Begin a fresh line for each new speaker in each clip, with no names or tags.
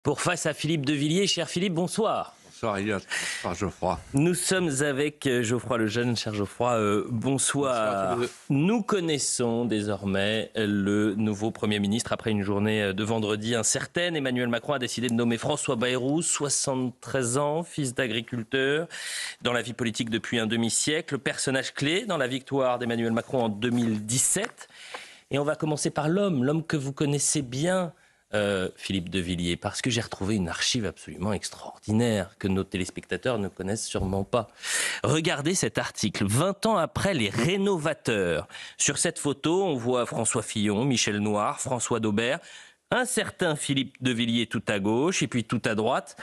Pour Face à Philippe de Villiers. Cher Philippe, bonsoir.
Bonsoir Elliot, bonsoir Geoffroy.
Nous sommes avec Geoffroy Lejeune. Cher Geoffroy, bonsoir. Nous connaissons désormais le nouveau Premier ministre. Après une journée de vendredi incertaine, Emmanuel Macron a décidé de nommer François Bayrou, 73 ans, fils d'agriculteur, dans la vie politique depuis un demi-siècle, personnage clé dans la victoire d'Emmanuel Macron en 2017. Et on va commencer par l'homme que vous connaissez bien, Philippe de Villiers, parce que j'ai retrouvé une archive absolument extraordinaire que nos téléspectateurs ne connaissent sûrement pas. Regardez cet article, 20 ans après les rénovateurs. Sur cette photo, on voit François Fillon, Michel Noir, François Daubert, un certain Philippe de Villiers tout à gauche, et puis tout à droite,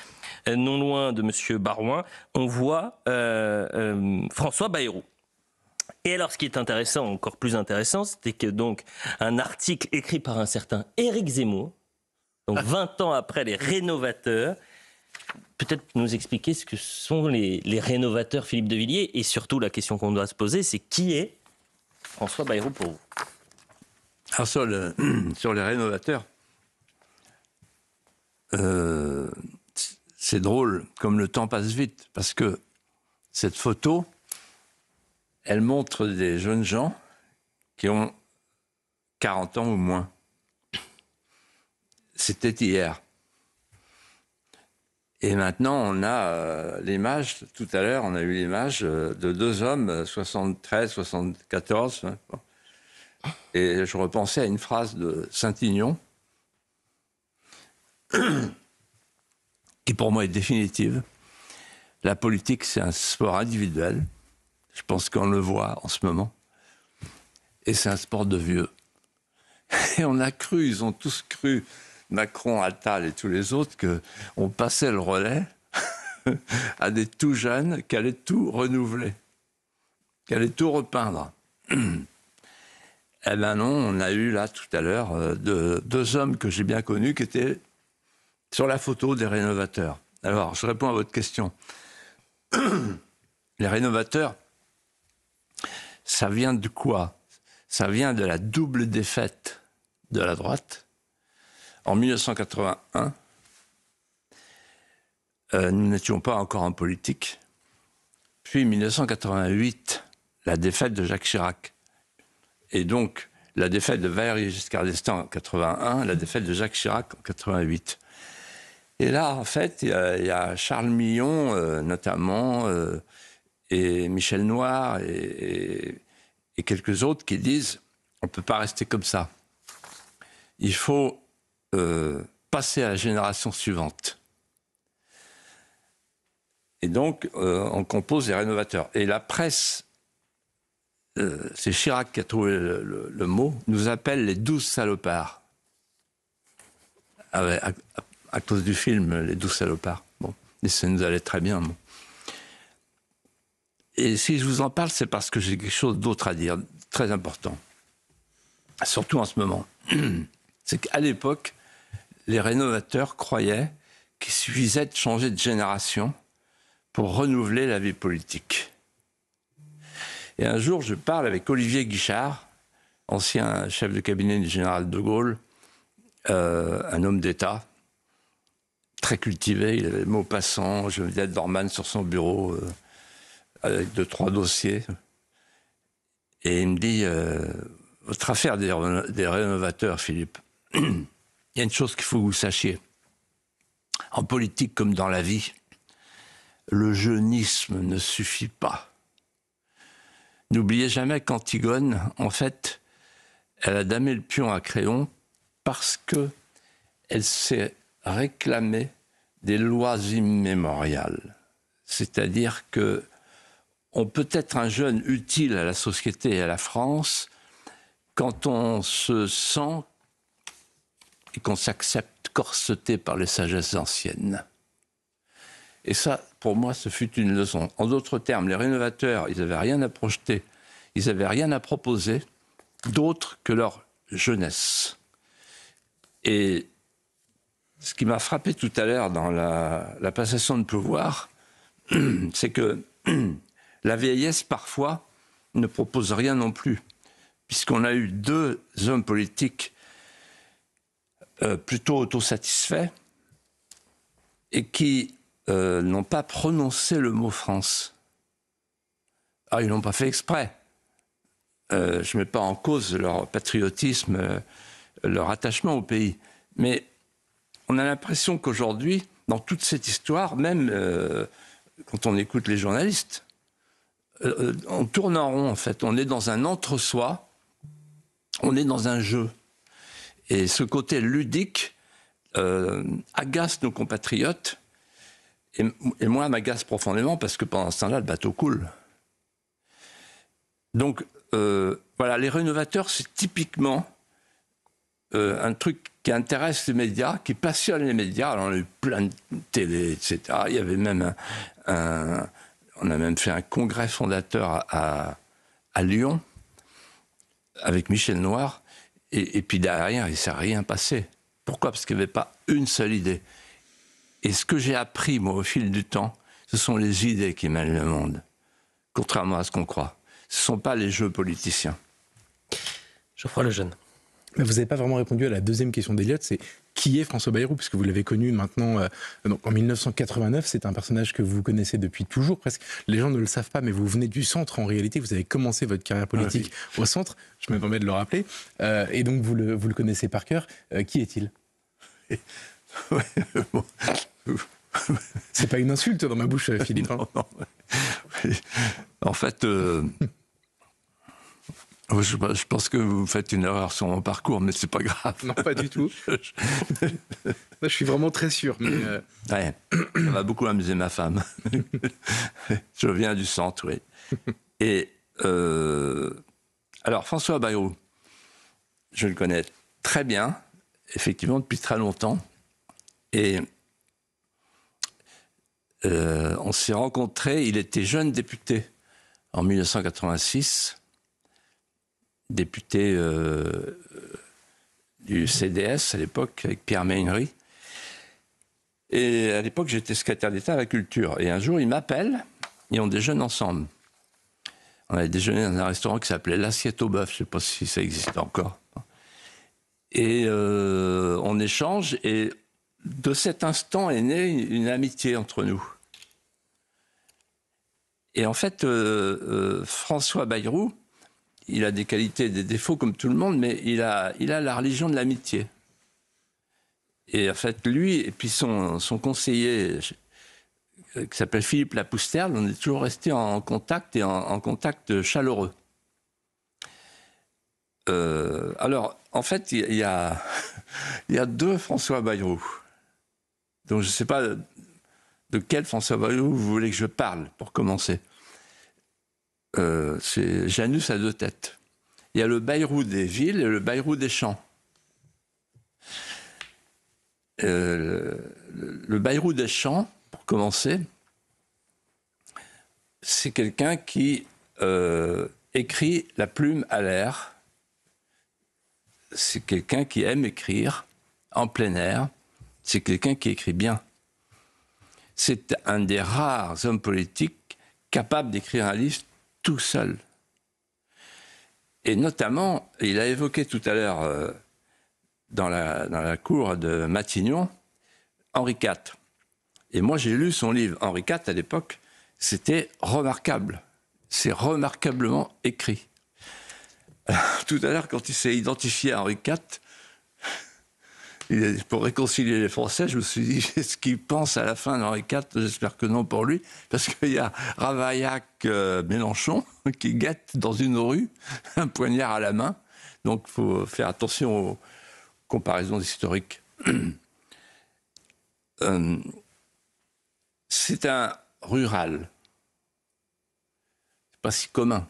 non loin de Monsieur Barouin, on voit François Bayrou. Et alors, ce qui est intéressant, encore plus intéressant, c'était que donc un article écrit par un certain Éric Zemmour, donc 20 ans après les rénovateurs, peut-être nous expliquer ce que sont les rénovateurs, Philippe de Villiers, et surtout la question qu'on doit se poser, c'est qui est François Bayrou pour vous?
Alors sur les rénovateurs, c'est drôle, comme le temps passe vite, parce que cette photo, elle montre des jeunes gens qui ont 40 ans ou moins. C'était hier. Et maintenant, on a l'image, tout à l'heure, on a eu l'image de deux hommes, 73, 74. Hein, bon. Et je repensais à une phrase de Saint-Aignan, qui pour moi est définitive. La politique, c'est un sport individuel. Je pense qu'on le voit en ce moment. Et c'est un sport de vieux. Et on a cru, ils ont tous cru, Macron, Attal et tous les autres, qu'on passait le relais à des tout jeunes qui allaient tout renouveler, qui allaient tout repeindre. Eh bien non, on a eu là tout à l'heure deux hommes que j'ai bien connus qui étaient sur la photo des rénovateurs. Alors, je réponds à votre question. Les rénovateurs, ça vient de quoi? Ça vient de la double défaite de la droite. En 1981, nous n'étions pas encore en politique. Puis 1988, la défaite de Jacques Chirac. Et donc, la défaite de Valéry Giscard d'Estaing en 81, la défaite de Jacques Chirac en 88. Et là, en fait, il y a Charles Millon, notamment, et Michel Noir, et quelques autres qui disent on ne peut pas rester comme ça. Il faut passer à la génération suivante. Et donc, on compose les rénovateurs. Et la presse, c'est Chirac qui a trouvé le mot, nous appelle les 12 salopards. À cause du film, les 12 salopards. Bon, et ça nous allait très bien. Bon. Et si je vous en parle, c'est parce que j'ai quelque chose d'autre à dire, très important. Surtout en ce moment. C'est qu'à l'époque, les rénovateurs croyaient qu'il suffisait de changer de génération pour renouveler la vie politique. Et un jour, je parle avec Olivier Guichard, ancien chef de cabinet du général de Gaulle, un homme d'État, très cultivé, il avait Maupassant, Geneviève Dorman sur son bureau, avec 2-3 dossiers. Et il me dit, votre affaire des rénovateurs, Philippe, il y a une chose qu'il faut que vous sachiez. En politique comme dans la vie, le jeunisme ne suffit pas. N'oubliez jamais qu'Antigone, en fait, elle a damé le pion à Créon parce qu'elle s'est réclamée des lois immémoriales. C'est-à-dire qu'on peut être un jeune utile à la société et à la France quand on se sent et qu'on s'accepte corseté par les sagesses anciennes. Et ça, pour moi, ce fut une leçon. En d'autres termes, les rénovateurs, ils n'avaient rien à projeter, ils n'avaient rien à proposer d'autre que leur jeunesse. Et ce qui m'a frappé tout à l'heure dans la passation de pouvoir, c'est que la vieillesse, parfois, ne propose rien non plus, puisqu'on a eu deux hommes politiques plutôt autosatisfaits, et qui n'ont pas prononcé le mot France. Ah, ils l'ont pas fait exprès. Je ne mets pas en cause leur patriotisme, leur attachement au pays. Mais on a l'impression qu'aujourd'hui, dans toute cette histoire, même quand on écoute les journalistes, on tourne en rond, en fait. On est dans un entre-soi, on est dans un jeu. Et ce côté ludique agace nos compatriotes, et moi, m'agace profondément, parce que pendant ce temps-là, le bateau coule. Donc, voilà, les rénovateurs, c'est typiquement un truc qui intéresse les médias, qui passionne les médias. Alors, on a eu plein de télé, etc. Il y avait même on a même fait un congrès fondateur à Lyon, avec Michel Noir, et puis derrière, il ne s'est rien passé. Pourquoi ? Parce qu'il n'y avait pas une seule idée. Et ce que j'ai appris, moi, au fil du temps, ce sont les idées qui mènent le monde, contrairement à ce qu'on croit. Ce ne sont pas les jeux politiciens.
Geoffroy Lejeune.
Mais vous n'avez pas vraiment répondu à la deuxième question d'Eliott, c'est qui est François Bayrou, puisque vous l'avez connu maintenant, donc en 1989, c'est un personnage que vous connaissez depuis toujours presque. Les gens ne le savent pas, mais vous venez du centre en réalité, vous avez commencé votre carrière politique au centre, je me permets de le rappeler, et donc vous le connaissez par cœur. Qui est-il ? C'est pas une insulte dans ma bouche, Philippe. Hein.
Non. En fait, je pense que vous faites une erreur sur mon parcours, mais c'est pas grave.
Non, pas du tout. Je suis vraiment très sûr. Mais
ouais, ça va beaucoup amuser ma femme. Je viens du centre, oui. Et alors, François Bayrou, je le connais très bien, effectivement, depuis très longtemps. Et on s'est rencontrés, il était jeune député en 1986, député du CDS à l'époque, avec Pierre Méhaignerie. Et à l'époque, j'étais secrétaire d'État à la culture. Et un jour, il m'appelle et on déjeune ensemble. On avait déjeuné dans un restaurant qui s'appelait l'Assiette au Bœuf, je ne sais pas si ça existe encore. Et on échange, et de cet instant est née une amitié entre nous. Et en fait, François Bayrou, il a des qualités et des défauts comme tout le monde, mais il a la religion de l'amitié. Et en fait, lui et puis son conseiller, qui s'appelle Philippe Lapousterle, on est toujours restés en contact, et en contact chaleureux. Alors, en fait, il y a deux François Bayrou. Donc, je ne sais pas de quel François Bayrou vous voulez que je parle, pour commencer. C'est Janus à deux têtes. Il y a le Bayrou des villes et le Bayrou des champs. Le Bayrou des champs, pour commencer, c'est quelqu'un qui écrit la plume à l'air. C'est quelqu'un qui aime écrire en plein air. C'est quelqu'un qui écrit bien. C'est un des rares hommes politiques capables d'écrire un livre tout seul. Et notamment, il a évoqué tout à l'heure, dans la cour de Matignon, Henri IV. Et moi, j'ai lu son livre. Henri IV, à l'époque, c'était remarquable. C'est remarquablement écrit. Tout à l'heure, quand il s'est identifié à Henri IV, pour réconcilier les Français, je me suis dit, est-ce qu'il pense à la fin d'Henri IV ? J'espère que non pour lui, parce qu'il y a Ravaillac-Mélenchon qui guette dans une rue, un poignard à la main. Donc, il faut faire attention aux comparaisons historiques. C'est un rural. C'est pas si commun.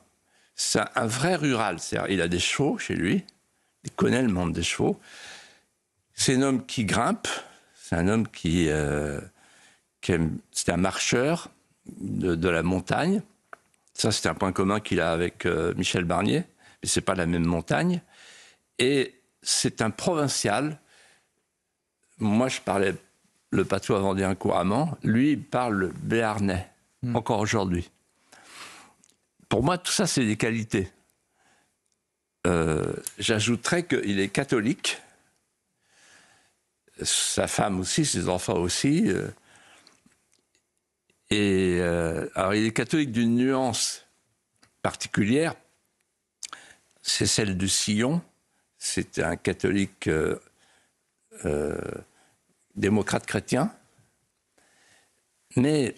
C'est un vrai rural. C'est-à-dire, il a des chevaux chez lui, il connaît le monde des chevaux. C'est un homme qui grimpe, c'est un homme qui c'est un marcheur de la montagne. Ça, c'est un point commun qu'il a avec Michel Barnier, mais c'est pas la même montagne. Et c'est un provincial. Moi, je parlais le patois vendéen couramment. Lui, il parle le béarnais, encore aujourd'hui. Pour moi, tout ça, c'est des qualités. J'ajouterais qu'il est catholique. Sa femme aussi, ses enfants aussi. Et alors, il est catholique d'une nuance particulière, c'est celle de Sillon. C'est un catholique démocrate chrétien, mais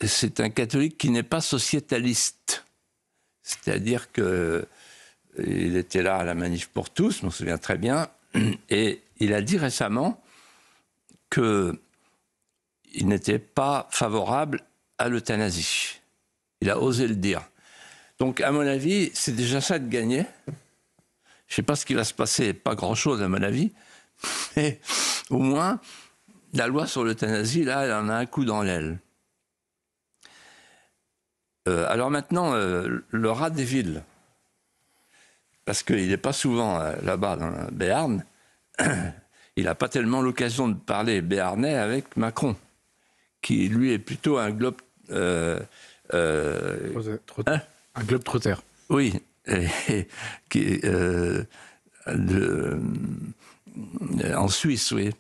c'est un catholique qui n'est pas sociétaliste. C'est-à-dire qu'il était là à la manif pour tous, je m'en souviens très bien, et il a dit récemment qu'il n'était pas favorable à l'euthanasie. Il a osé le dire. Donc, à mon avis, c'est déjà ça de gagner. Je ne sais pas ce qui va se passer, pas grand-chose à mon avis, mais au moins, la loi sur l'euthanasie, là, elle en a un coup dans l'aile. Alors maintenant, le rat des villes, parce qu'il n'est pas souvent là-bas dans le Béarn, il n'a pas tellement l'occasion de parler béarnais avec Macron, qui lui est plutôt un globe...
Un globe trotter.
Oui, qui est en Suisse, oui,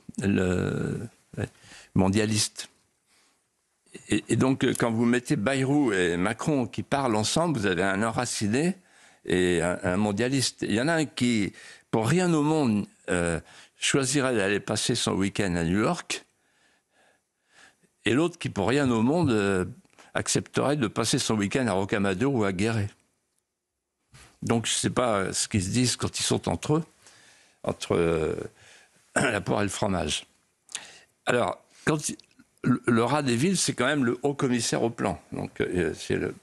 mondialiste. Et donc, quand vous mettez Bayrou et Macron qui parlent ensemble, vous avez un enraciné et un mondialiste. Il y en a un qui, pour rien au monde, choisirait d'aller passer son week-end à New York, et l'autre qui, pour rien au monde, accepterait de passer son week-end à Rocamadour ou à Guéret. Donc, je ne sais pas ce qu'ils se disent quand ils sont entre eux, entre la poire et le fromage. Alors, le rat des villes, c'est quand même le haut commissaire au plan. Donc, c'est le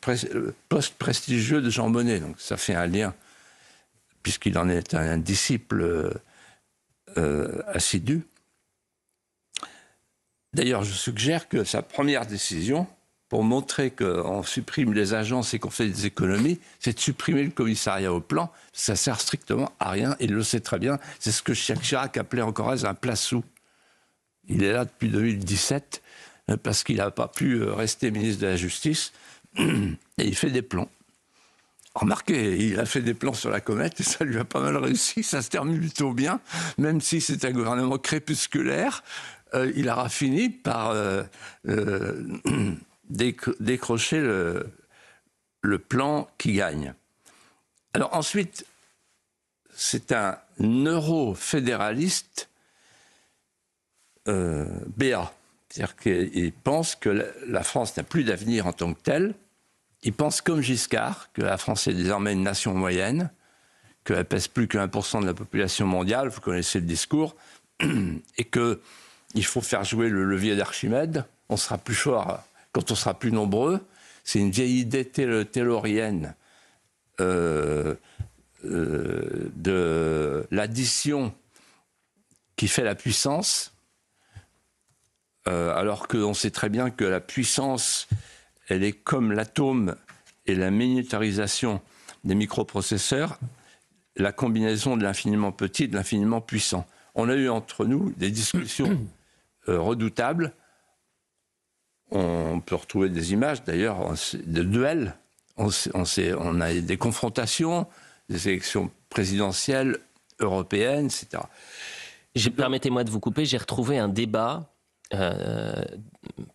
poste prestigieux de Jean Monnet. Donc, ça fait un lien, puisqu'il en est un disciple assidu. D'ailleurs, je suggère que sa première décision, pour montrer qu'on supprime les agences et qu'on fait des économies, c'est de supprimer le commissariat au plan. Ça sert strictement à rien, il le sait très bien. C'est ce que Jacques Chirac appelait en Corrèze un place-sous. Il est là depuis 2017 parce qu'il n'a pas pu rester ministre de la Justice et il fait des plans. Remarquez, il a fait des plans sur la comète et ça lui a pas mal réussi, ça se termine plutôt bien, même si c'est un gouvernement crépusculaire, il aura fini par décrocher le plan qui gagne. Alors ensuite, c'est un euro-fédéraliste béat. C'est-à-dire qu'il pense que la France n'a plus d'avenir en tant que telle. Il pense comme Giscard que la France est désormais une nation moyenne, qu'elle pèse plus que 1% de la population mondiale, vous connaissez le discours, et qu'il faut faire jouer le levier d'Archimède. On sera plus fort quand on sera plus nombreux. C'est une vieille idée taylorienne de l'addition qui fait la puissance, alors qu'on sait très bien que la puissance, elle est comme l'atome et la miniaturisation des microprocesseurs, la combinaison de l'infiniment petit et de l'infiniment puissant. On a eu entre nous des discussions redoutables. On peut retrouver des images, d'ailleurs, de duels. On a des confrontations, des élections présidentielles, européennes, etc.
Permettez-moi de vous couper, j'ai retrouvé un débat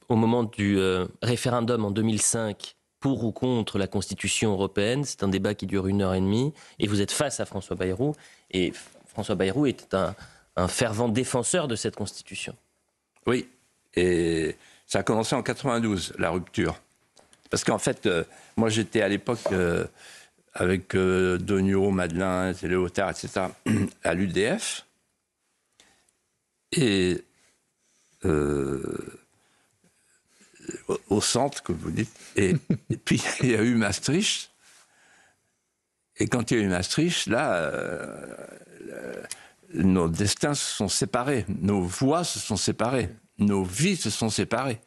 au moment du référendum en 2005 pour ou contre la Constitution européenne. C'est un débat qui dure 1h30 et vous êtes face à François Bayrou. Et François Bayrou était un fervent défenseur de cette Constitution.
Oui, et ça a commencé en 92, la rupture. Parce qu'en fait, moi j'étais à l'époque avec Dogno, Madelin, Léotard, etc., à l'UDF. Et au centre, comme vous dites. Et puis, il y a eu Maastricht. Et quand il y a eu Maastricht, là, nos destins se sont séparés. Nos voix se sont séparées. Nos vies se sont séparées.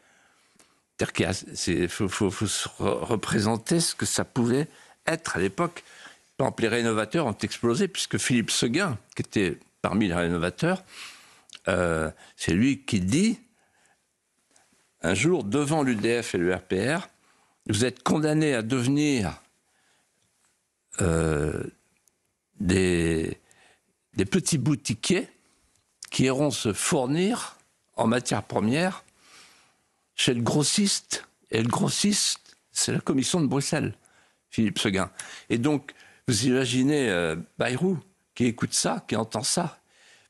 C'est-à-dire qu'il faut se représenter ce que ça pouvait être à l'époque. Par exemple, les rénovateurs ont explosé, puisque Philippe Seguin, qui était parmi les rénovateurs, c'est lui qui dit, un jour, devant l'UDF et le RPR, vous êtes condamnés à devenir des petits boutiquiers qui iront se fournir en matières premières chez le grossiste. Et le grossiste, c'est la commission de Bruxelles, Philippe Séguin. Et donc, vous imaginez Bayrou qui écoute ça, qui entend ça.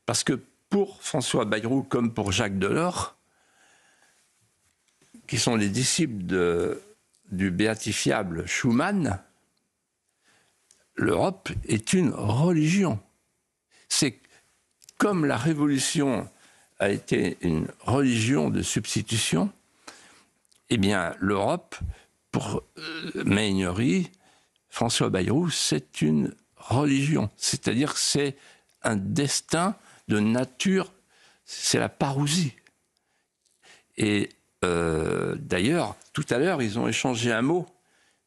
Parce que pour François Bayrou, comme pour Jacques Delors, qui sont les disciples du béatifiable Schuman, l'Europe est une religion. C'est comme la Révolution a été une religion de substitution, eh bien, l'Europe, pour Meignery, François Bayrou, c'est une religion. C'est-à-dire que c'est un destin de nature, c'est la parousie. Et d'ailleurs, tout à l'heure, ils ont échangé un mot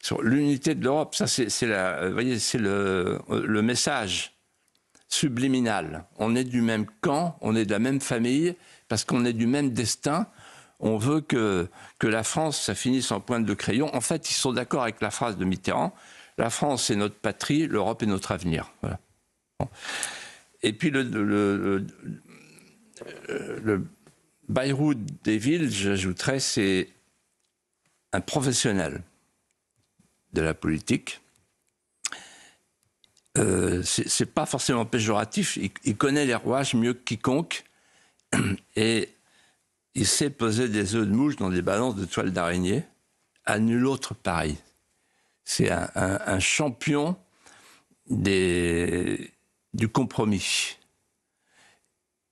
sur l'unité de l'Europe. Ça, c'est le message subliminal. On est du même camp, on est de la même famille, parce qu'on est du même destin. On veut que la France, ça finisse en pointe de crayon. En fait, ils sont d'accord avec la phrase de Mitterrand. La France est notre patrie, l'Europe est notre avenir. Voilà. Bon. Et puis le Bayrou des villes, j'ajouterais, c'est un professionnel de la politique. C'est pas forcément péjoratif. Il connaît les rouages mieux que quiconque et il sait peser des œufs de mouche dans des balances de toile d'araignée. À nul autre pareil. C'est un champion du compromis.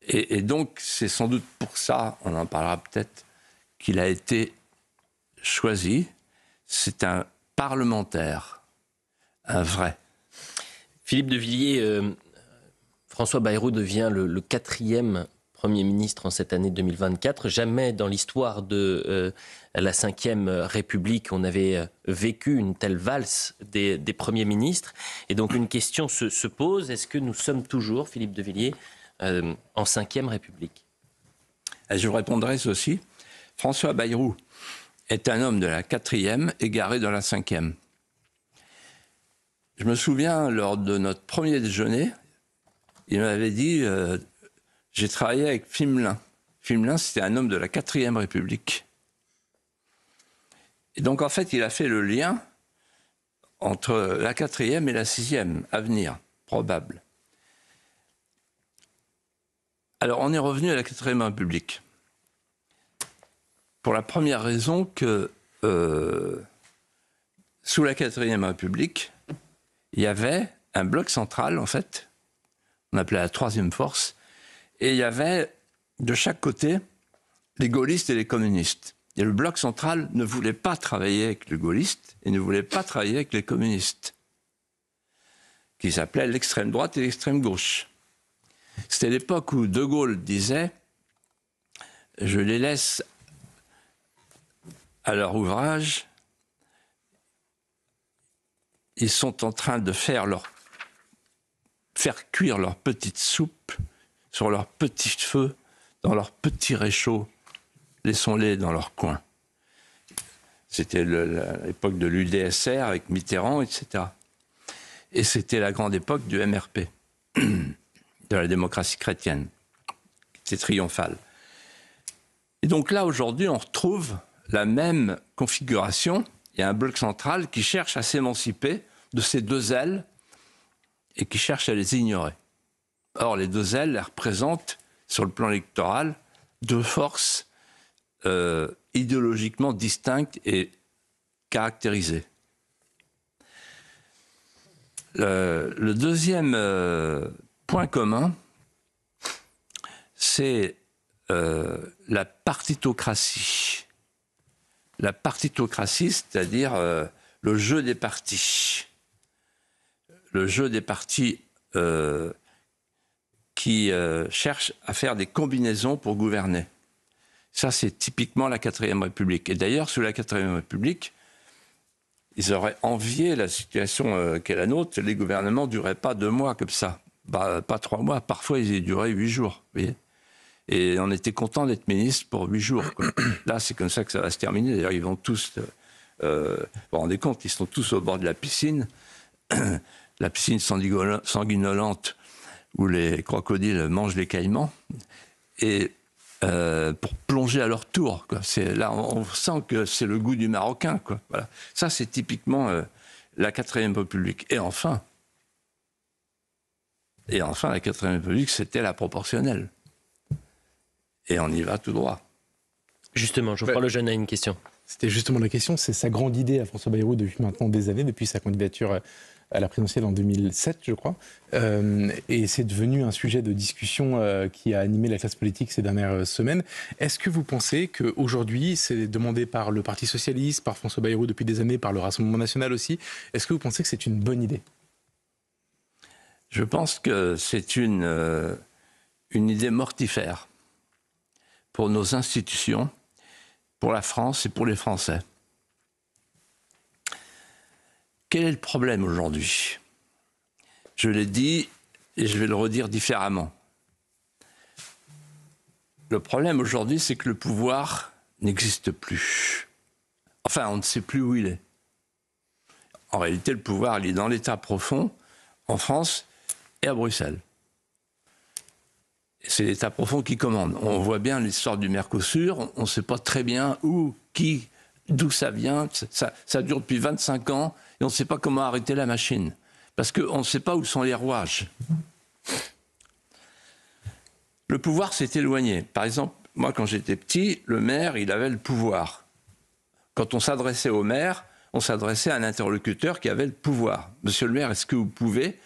Et donc, c'est sans doute pour ça, on en parlera peut-être, qu'il a été choisi. C'est un parlementaire, un vrai.
Philippe de Villiers, François Bayrou devient le 4e Premier ministre en cette année 2024. Jamais dans l'histoire de la Ve République on avait vécu une telle valse des Premiers ministres. Et donc une question se pose, est-ce que nous sommes toujours, Philippe de Villiers, en Ve République?
Je vous répondrai ceci. François Bayrou est un homme de la 4e égaré dans la 5e. Je me souviens, lors de notre premier déjeuner, il m'avait dit j'ai travaillé avec Fimelin. Fimelin, c'était un homme de la 4e République. Et donc, en fait, il a fait le lien entre la 4e et la 6e, à venir, probable. Alors, on est revenu à la 4e République. Pour la première raison que, sous la 4e République, il y avait un bloc central, en fait, on appelait la 3e force, et il y avait de chaque côté les gaullistes et les communistes. Et le bloc central ne voulait pas travailler avec les gaullistes et ne voulait pas travailler avec les communistes, qui s'appelaient l'extrême droite et l'extrême gauche. C'était l'époque où De Gaulle disait « Je les laisse à leur ouvrage, ils sont en train de faire cuire leur petite soupe sur leur petit feu, dans leur petit réchaud, laissons-les dans leur coin. » C'était l'époque de l'UDSR avec Mitterrand, etc. Et c'était la grande époque du MRP, de la démocratie chrétienne, qui était triomphale. Et donc là, aujourd'hui, on retrouve la même configuration. Il y a un bloc central qui cherche à s'émanciper de ces deux ailes et qui cherche à les ignorer. Or, les deux ailes, elles représentent, sur le plan électoral, deux forces idéologiquement distinctes et caractérisées. Le deuxième point commun, c'est la partitocratie. La partitocratie, c'est-à-dire le jeu des partis. Le jeu des partis qui cherchent à faire des combinaisons pour gouverner. Ça, c'est typiquement la 4e République. Et d'ailleurs, sous la 4e République, ils auraient envié la situation qu'est la nôtre. Les gouvernements ne duraient pas 2 mois comme ça. Pas 3 mois. Parfois, ils duraient 8 jours. Vous voyez ? Et on était content d'être ministre pour 8 jours. Quoi. Là, c'est comme ça que ça va se terminer. D'ailleurs, ils vont tous... vous vous rendez compte, ils sont tous au bord de la piscine. La piscine sanguinolente où les crocodiles mangent les caïmans. Et pour plonger à leur tour, quoi. Là, on sent que c'est le goût du Marocain, quoi. Voilà. Ça, c'est typiquement la 4e République. Et enfin, la 4e République, c'était la proportionnelle. Et on y va tout droit.
Justement, Geoffroy Lejeune a une question.
C'était justement la question, c'est sa grande idée à François Bayrou depuis maintenant des années, depuis sa candidature à la présidentielle en 2007, je crois. Et c'est devenu un sujet de discussion qui a animé la classe politique ces dernières semaines. Est-ce que vous pensez qu'aujourd'hui, c'est demandé par le Parti socialiste, par François Bayrou depuis des années, par le Rassemblement national aussi, est-ce que vous pensez que c'est une bonne idée ?
Je pense que c'est une idée mortifère pour nos institutions, pour la France et pour les Français. Quel est le problème aujourd'hui ? Je l'ai dit et je vais le redire différemment. Le problème aujourd'hui, c'est que le pouvoir n'existe plus. Enfin, on ne sait plus où il est. En réalité, le pouvoir, il est dans l'état profond, en France et à Bruxelles. C'est l'état profond qui commande. On voit bien l'histoire du Mercosur, on ne sait pas très bien où, qui, d'où ça vient. Ça dure depuis 25 ans et on ne sait pas comment arrêter la machine. Parce qu'on ne sait pas où sont les rouages. Le pouvoir s'est éloigné. Par exemple, moi, quand j'étais petit, le maire, il avait le pouvoir. Quand on s'adressait au maire, on s'adressait à un interlocuteur qui avait le pouvoir. Monsieur le maire, est-ce que vous pouvez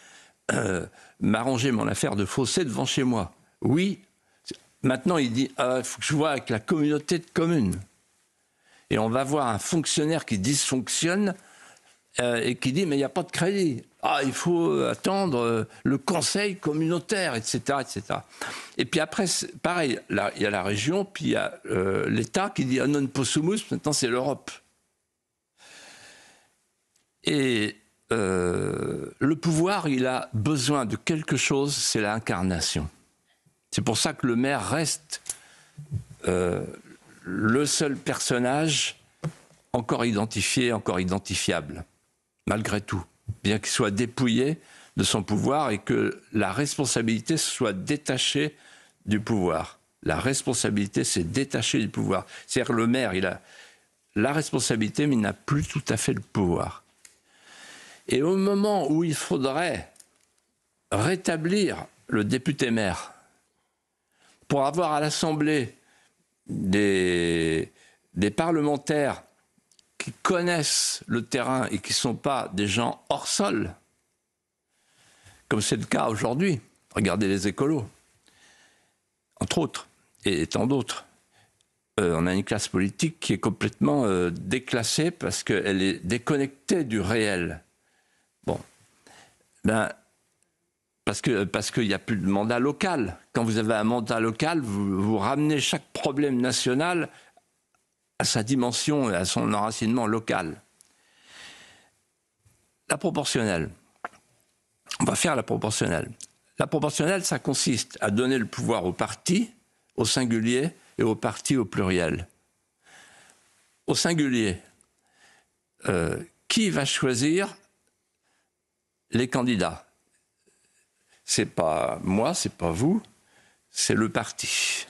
m'arranger mon affaire de fossé devant chez moi ? Oui. Maintenant, il dit, il faut que je vois avec la communauté de communes. Et on va voir un fonctionnaire qui dysfonctionne et qui dit, mais il n'y a pas de crédit. Il faut attendre le conseil communautaire, etc., etc. Et puis après, pareil, là, il y a la région, puis il y a l'État qui dit, non possumus, maintenant c'est l'Europe. Et le pouvoir, il a besoin de quelque chose, c'est l'incarnation. C'est pour ça que le maire reste le seul personnage encore identifié, encore identifiable, malgré tout, bien qu'il soit dépouillé de son pouvoir et que la responsabilité soit détachée du pouvoir. La responsabilité, c'est détacher du pouvoir. C'est-à-dire que le maire, il a la responsabilité, mais il n'a plus tout à fait le pouvoir. Et au moment où il faudrait rétablir le député-maire, pour avoir à l'Assemblée des parlementaires qui connaissent le terrain et qui ne sont pas des gens hors sol, comme c'est le cas aujourd'hui. Regardez les écolos, entre autres, et tant d'autres. On a une classe politique qui est complètement déclassée parce qu'elle est déconnectée du réel. Bon, parce qu'il n'y a plus de mandat local. Quand vous avez un mandat local, vous ramenez chaque problème national à sa dimension et à son enracinement local. La proportionnelle. On va faire la proportionnelle. La proportionnelle, ça consiste à donner le pouvoir aux partis, au singulier, et aux partis au pluriel. Au singulier, qui va choisir les candidats ? C'est pas moi, c'est pas vous, c'est le parti.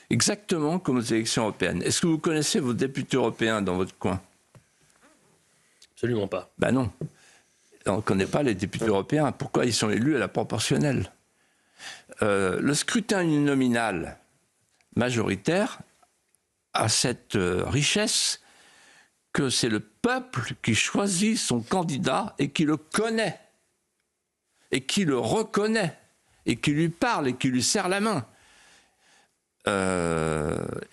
Exactement comme aux élections européennes. Est-ce que vous connaissez vos députés européens dans votre coin ?
Absolument pas.
Ben non. On ne connaît pas les députés européens. Pourquoi ils sont élus à la proportionnelle ? Le scrutin uninominal majoritaire a cette richesse que c'est le peuple qui choisit son candidat et qui le connaît. Et qui le reconnaît, et qui lui parle, et qui lui serre la main,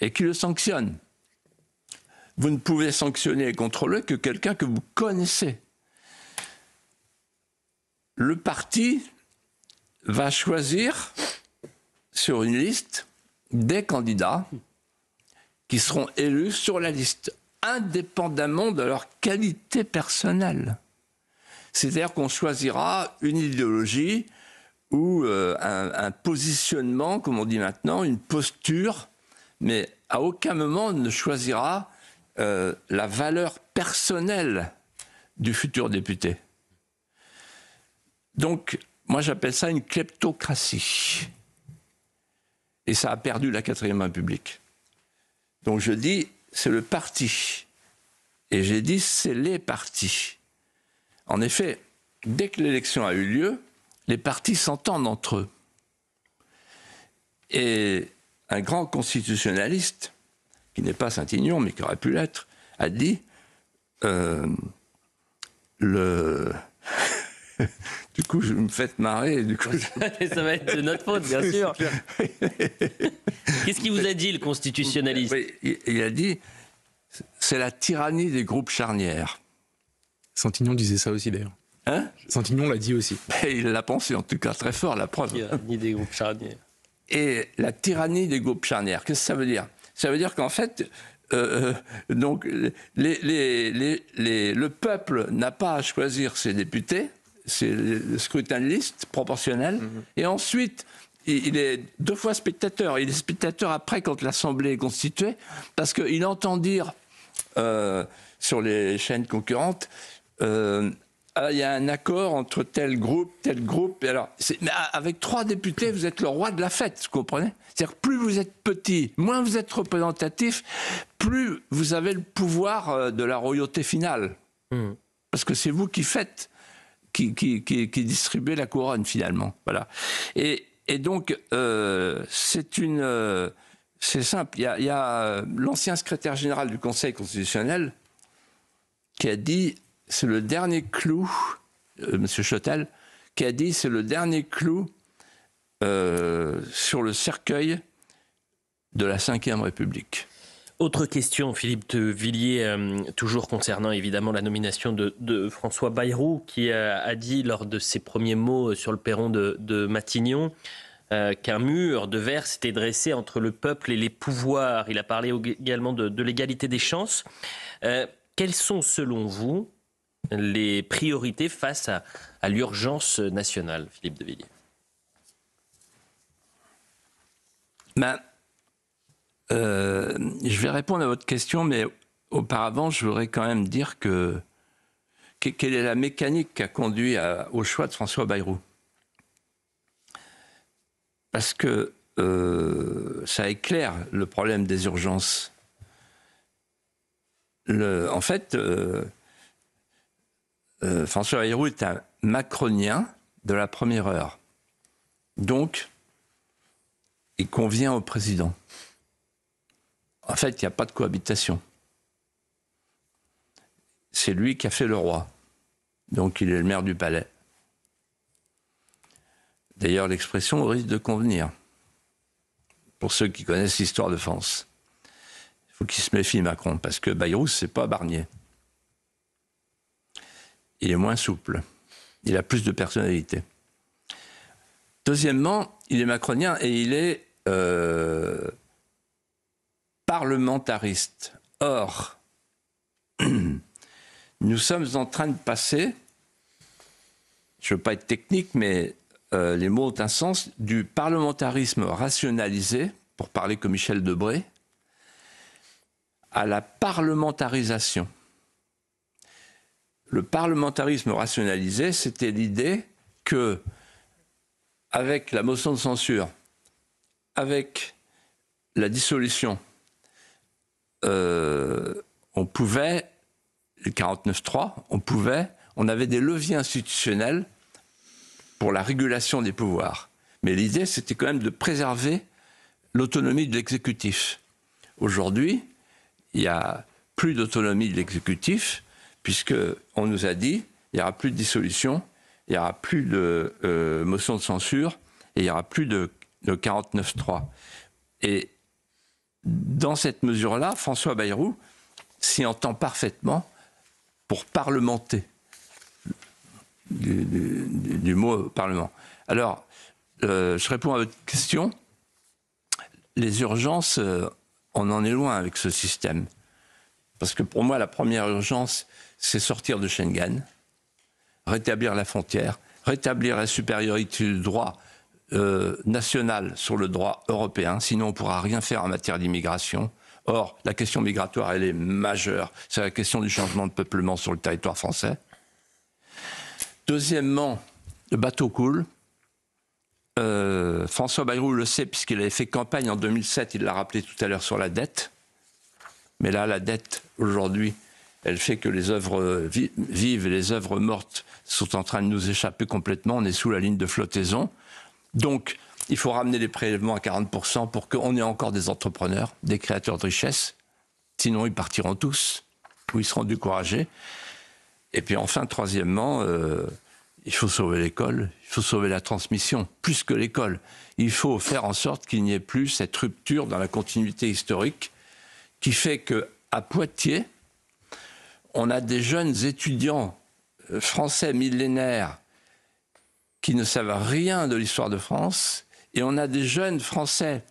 et qui le sanctionne. Vous ne pouvez sanctionner et contrôler que quelqu'un que vous connaissez. Le parti va choisir sur une liste des candidats qui seront élus sur la liste, indépendamment de leur qualité personnelle. C'est-à-dire qu'on choisira une idéologie ou un positionnement, comme on dit maintenant, une posture, mais à aucun moment on ne choisira la valeur personnelle du futur député. Donc, moi j'appelle ça une kleptocratie. Et ça a perdu la 4e République. Donc je dis, c'est le parti. Et j'ai dit, c'est les partis. En effet, dès que l'élection a eu lieu, les partis s'entendent entre eux. Et un grand constitutionnaliste, qui n'est pas Saint-Ignon, mais qui aurait pu l'être, a dit Du coup, je me fais marrer. Du coup,
Ça va être de notre faute, bien sûr. Qu'est-ce qu'il vous a dit, le constitutionnaliste?
Oui, il a dit c'est la tyrannie des groupes charnières.
Saint-Ignon disait ça aussi, d'ailleurs.
Hein?
Saint-Ignon l'a dit aussi.
Et il l'a pensé, en tout cas, très fort, la preuve.
Tyrannie des groupes charnières.
Et la tyrannie des groupes charnières, qu'est-ce que ça veut dire? Ça veut dire qu'en fait, donc, le peuple n'a pas à choisir ses députés, c'est le scrutin de liste proportionnel, et ensuite, il est 2 fois spectateur. Il est spectateur après quand l'Assemblée est constituée, parce qu'il entend dire sur les chaînes concurrentes, il y a un accord entre tel groupe. Et alors, mais avec 3 députés, vous êtes le roi de la fête, vous comprenez? C'est-à-dire, plus vous êtes petit, moins vous êtes représentatif, plus vous avez le pouvoir de la royauté finale. Parce que c'est vous qui faites, qui distribuez la couronne, finalement. Voilà. Et donc, c'est simple. Il y a l'ancien secrétaire général du Conseil constitutionnel qui a dit, c'est le dernier clou, M. Chotel, qui a dit, c'est le dernier clou sur le cercueil de la Ve République.
Autre question, Philippe de Villiers, toujours concernant évidemment la nomination de François Bayrou, qui a dit lors de ses premiers mots sur le perron de Matignon qu'un mur de verre s'était dressé entre le peuple et les pouvoirs. Il a parlé également de l'égalité des chances. Quelles sont, selon vous, les priorités face à l'urgence nationale, Philippe de Villiers?
Je vais répondre à votre question, mais auparavant, je voudrais quand même dire quelle est la mécanique qui a conduit au choix de François Bayrou. Parce que ça éclaire le problème des urgences. En fait, François Bayrou est un macronien de la première heure. Donc, il convient au président. En fait, il n'y a pas de cohabitation. C'est lui qui a fait le roi. Donc, il est le maire du palais. D'ailleurs, l'expression risque de convenir. Pour ceux qui connaissent l'histoire de France. Il faut qu'il se méfie, Macron, parce que Bayrou, c'est pas Barnier. Il est moins souple. Il a plus de personnalité. Deuxièmement, il est macronien et il est parlementariste. Or, nous sommes en train de passer, je ne veux pas être technique, mais les mots ont un sens, du parlementarisme rationalisé, pour parler comme Michel Debré, à la parlementarisation. Le parlementarisme rationalisé, c'était l'idée que, avec la motion de censure, avec la dissolution, on pouvait, le 49.3, on avait des leviers institutionnels pour la régulation des pouvoirs. Mais l'idée, c'était quand même de préserver l'autonomie de l'exécutif. Aujourd'hui, il n'y a plus d'autonomie de l'exécutif, puisqu'on nous a dit il n'y aura plus de dissolution, il n'y aura plus de motion de censure, et il n'y aura plus de 49.3. Et dans cette mesure-là, François Bayrou s'y entend parfaitement pour parlementer, du mot parlement. Alors, je réponds à votre question. Les urgences, on en est loin avec ce système. Parce que pour moi, la première urgence, c'est sortir de Schengen, rétablir la frontière, rétablir la supériorité du droit national sur le droit européen, sinon on ne pourra rien faire en matière d'immigration. Or, la question migratoire, elle est majeure. C'est la question du changement de peuplement sur le territoire français. Deuxièmement, le bateau coule. François Bayrou le sait puisqu'il avait fait campagne en 2007, il l'a rappelé tout à l'heure, sur la dette. Mais là, la dette, aujourd'hui, elle fait que les œuvres vives et les œuvres mortes sont en train de nous échapper complètement. On est sous la ligne de flottaison. Donc, il faut ramener les prélèvements à 40% pour qu'on ait encore des entrepreneurs, des créateurs de richesse. Sinon, ils partiront tous, ou ils seront découragés. Et puis enfin, troisièmement, il faut sauver l'école, il faut sauver la transmission, plus que l'école. Il faut faire en sorte qu'il n'y ait plus cette rupture dans la continuité historique qui fait qu'à Poitiers, on a des jeunes étudiants français millénaires qui ne savent rien de l'histoire de France, et on a des jeunes Français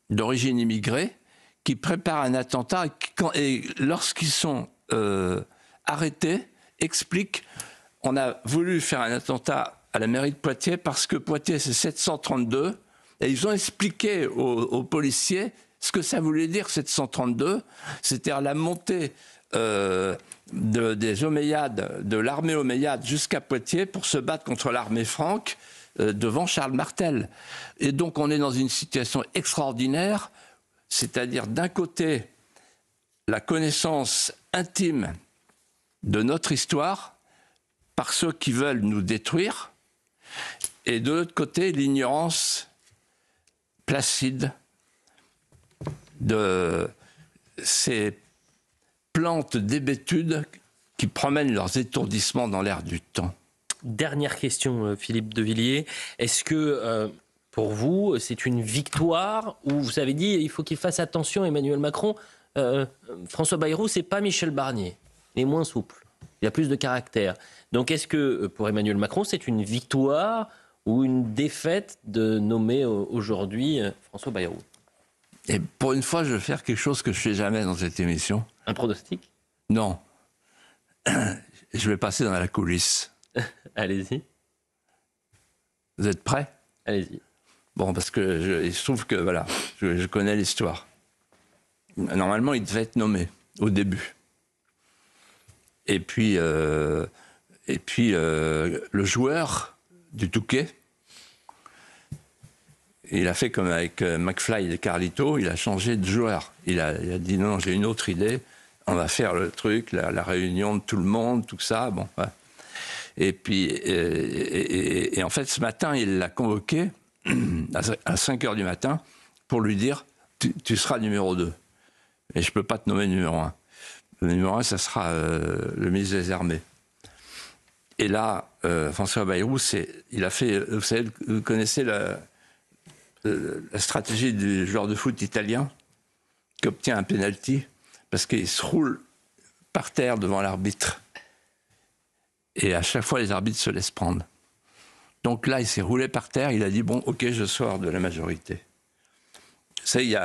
d'origine immigrée qui préparent un attentat et lorsqu'ils sont arrêtés, expliquent on a voulu faire un attentat à la mairie de Poitiers parce que Poitiers c'est 732, et ils ont expliqué aux policiers ce que ça voulait dire 732, c'est-à-dire la montée des Omeyyades, de l'armée omeyyade jusqu'à Poitiers pour se battre contre l'armée franque devant Charles Martel. Et donc on est dans une situation extraordinaire, c'est-à-dire d'un côté la connaissance intime de notre histoire par ceux qui veulent nous détruire, et de l'autre côté l'ignorance placide de ces plantes d'hébétude qui promènent leurs étourdissements dans l'air du temps.
Dernière question, Philippe de Villiers. Est-ce que, pour vous, c'est une victoire où vous avez dit il faut qu'il fasse attention, Emmanuel Macron, François Bayrou, c'est pas Michel Barnier. Il est moins souple. Il a plus de caractère. Donc est-ce que, pour Emmanuel Macron, c'est une victoire ou une défaite de nommer aujourd'hui François Bayrou?
Et pour une fois, je vais faire quelque chose que je ne fais jamais dans cette émission.
Un pronostic?
Non. Je vais passer dans la coulisse.
Allez-y.
Vous êtes prêts?
Allez-y.
Bon, parce que il se trouve que, voilà, je connais l'histoire. Normalement, il devait être nommé au début. Et puis le joueur du Touquet, il a fait comme avec McFly et Carlito, il a changé de joueur. Il a dit non, j'ai une autre idée, on va faire le truc, la réunion de tout le monde, tout ça. Bon, ouais. Et puis, et en fait, ce matin, il l'a convoqué à 5h du matin pour lui dire tu seras numéro 2. Et je ne peux pas te nommer numéro 1. Le numéro 1, ça sera le ministre des Armées. Et là, François Bayrou, il a fait, vous savez, vous connaissez la stratégie du joueur de foot italien qui obtient un penalty parce qu'il se roule par terre devant l'arbitre. Et à chaque fois, les arbitres se laissent prendre. Donc là, il s'est roulé par terre, il a dit, bon, ok, je sors de la majorité. Vous savez,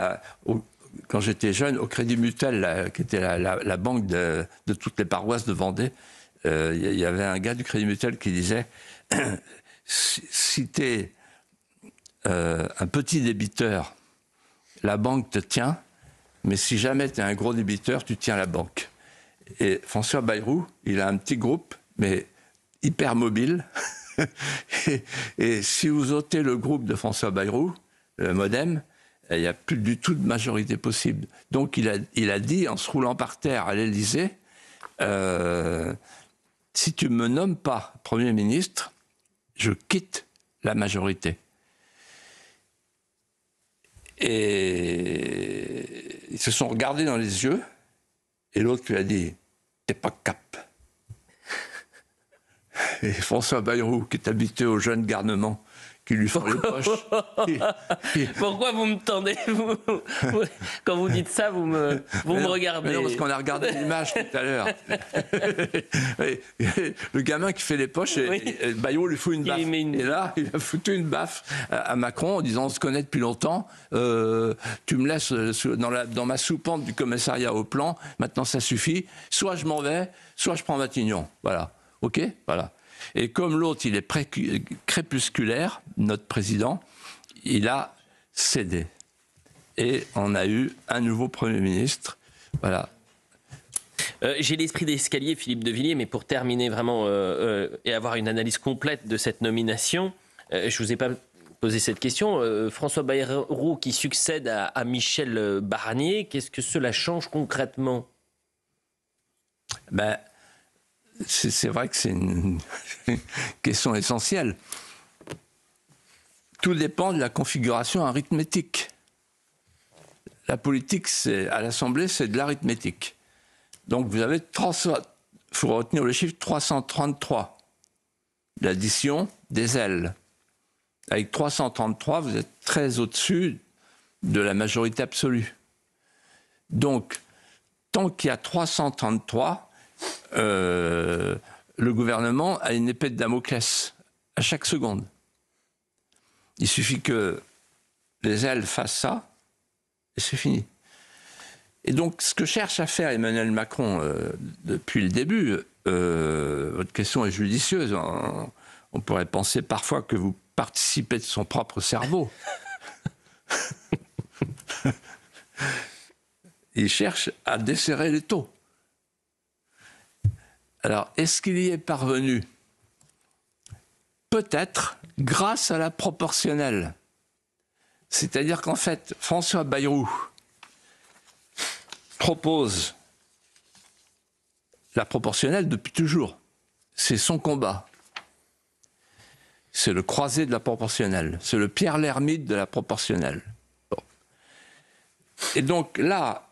quand j'étais jeune, au Crédit Mutuel, qui était la banque de toutes les paroisses de Vendée, il y avait un gars du Crédit Mutuel qui disait si tu es un petit débiteur, la banque te tient, mais si jamais tu es un gros débiteur, tu tiens la banque. Et François Bayrou, il a un petit groupe, mais hyper mobile. et si vous ôtez le groupe de François Bayrou, le MoDem, il n'y a plus du tout de majorité possible. Donc il a dit, en se roulant par terre à l'Élysée, si tu ne me nommes pas Premier ministre, je quitte la majorité. Et ils se sont regardés dans les yeux, et l'autre lui a dit, t'es pas cap. Et François Bayrou, qui est habitué aux jeunes garnements, qui lui font les poches.
Pourquoi vous me tendez quand vous dites ça, vous me regardez.
Mais non, parce qu'on a regardé l'image tout à l'heure. Le gamin qui fait les poches, et Bayrou lui fout une baffe. Et là, il a foutu une baffe à Macron en disant, on se connaît depuis longtemps, tu me laisses dans ma soupente du commissariat au plan, maintenant ça suffit, soit je m'en vais, soit je prends Matignon. Voilà. OK? Voilà. Et comme l'autre, il est crépusculaire, notre président, il a cédé. Et on a eu un nouveau Premier ministre. Voilà.
J'ai l'esprit d'escalier, Philippe de Villiers, mais pour terminer vraiment et avoir une analyse complète de cette nomination, je ne vous ai pas poser cette question. François Bayrou qui succède à Michel Barnier, qu'est-ce que cela change concrètement?
Ben, c'est vrai que c'est une question essentielle. Tout dépend de la configuration arithmétique. La politique, à l'Assemblée, c'est de l'arithmétique. Donc vous avez il faut retenir le chiffre 333, l'addition des ailes. Avec 333, vous êtes très au-dessus de la majorité absolue. Donc, tant qu'il y a 333, le gouvernement a une épée de Damoclès à chaque seconde. Il suffit que les ailes fassent ça, et c'est fini. Et donc, ce que cherche à faire Emmanuel Macron depuis le début, votre question est judicieuse. On pourrait penser parfois que vous participez de son propre cerveau. Il cherche à desserrer les taux. Alors, est-ce qu'il y est parvenu? Peut-être grâce à la proportionnelle. C'est-à-dire qu'en fait, François Bayrou propose la proportionnelle depuis toujours. C'est son combat. C'est le croisé de la proportionnelle. C'est le Pierre l'Hermite de la proportionnelle. Bon. Et donc là,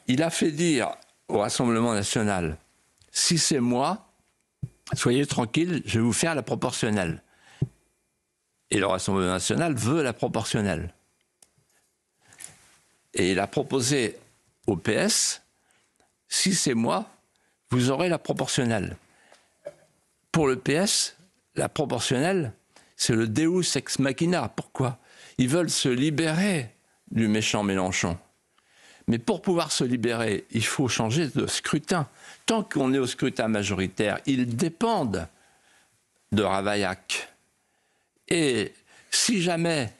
il a fait dire au Rassemblement national, si c'est moi, soyez tranquille, je vais vous faire la proportionnelle. Et le Rassemblement national veut la proportionnelle. Et il a proposé au PS, si c'est moi, vous aurez la proportionnelle. Pour le PS, la proportionnelle, c'est le Deus ex machina. Pourquoi? Ils veulent se libérer du méchant Mélenchon. Mais pour pouvoir se libérer, il faut changer de scrutin. Tant qu'on est au scrutin majoritaire, ils dépendent de Ravaillac. Et si jamais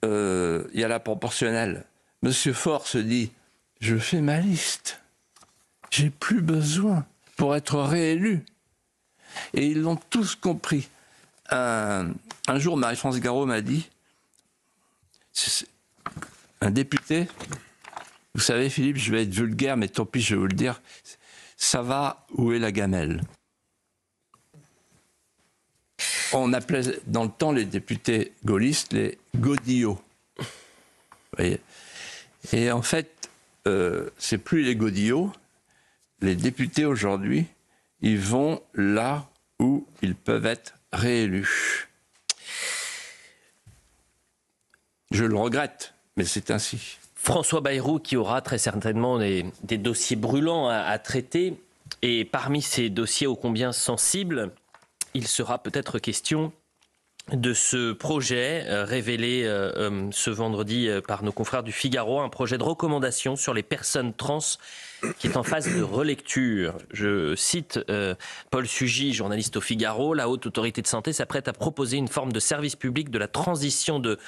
il y a la proportionnelle, M. Faure se dit « Je fais ma liste, j'ai plus besoin pour être réélu ». Et ils l'ont tous compris. Un jour, Marie-France Garot m'a dit, un député, vous savez Philippe, je vais être vulgaire, mais tant pis, je vais vous le dire, ça va, où est la gamelle? On appelait dans le temps les députés gaullistes les godillots. Vous voyez? Et en fait, c'est plus les godillots. Les députés aujourd'hui, ils vont là où ils peuvent être réélus. Je le regrette, mais c'est ainsi.
François Bayrou qui aura très certainement des dossiers brûlants à traiter. Et parmi ces dossiers ô combien sensibles, il sera peut-être question de ce projet révélé ce vendredi par nos confrères du Figaro, un projet de recommandation sur les personnes trans qui est en phase de relecture. Je cite Paul Sugy, journaliste au Figaro, la Haute Autorité de Santé s'apprête à proposer une forme de service public de la transition de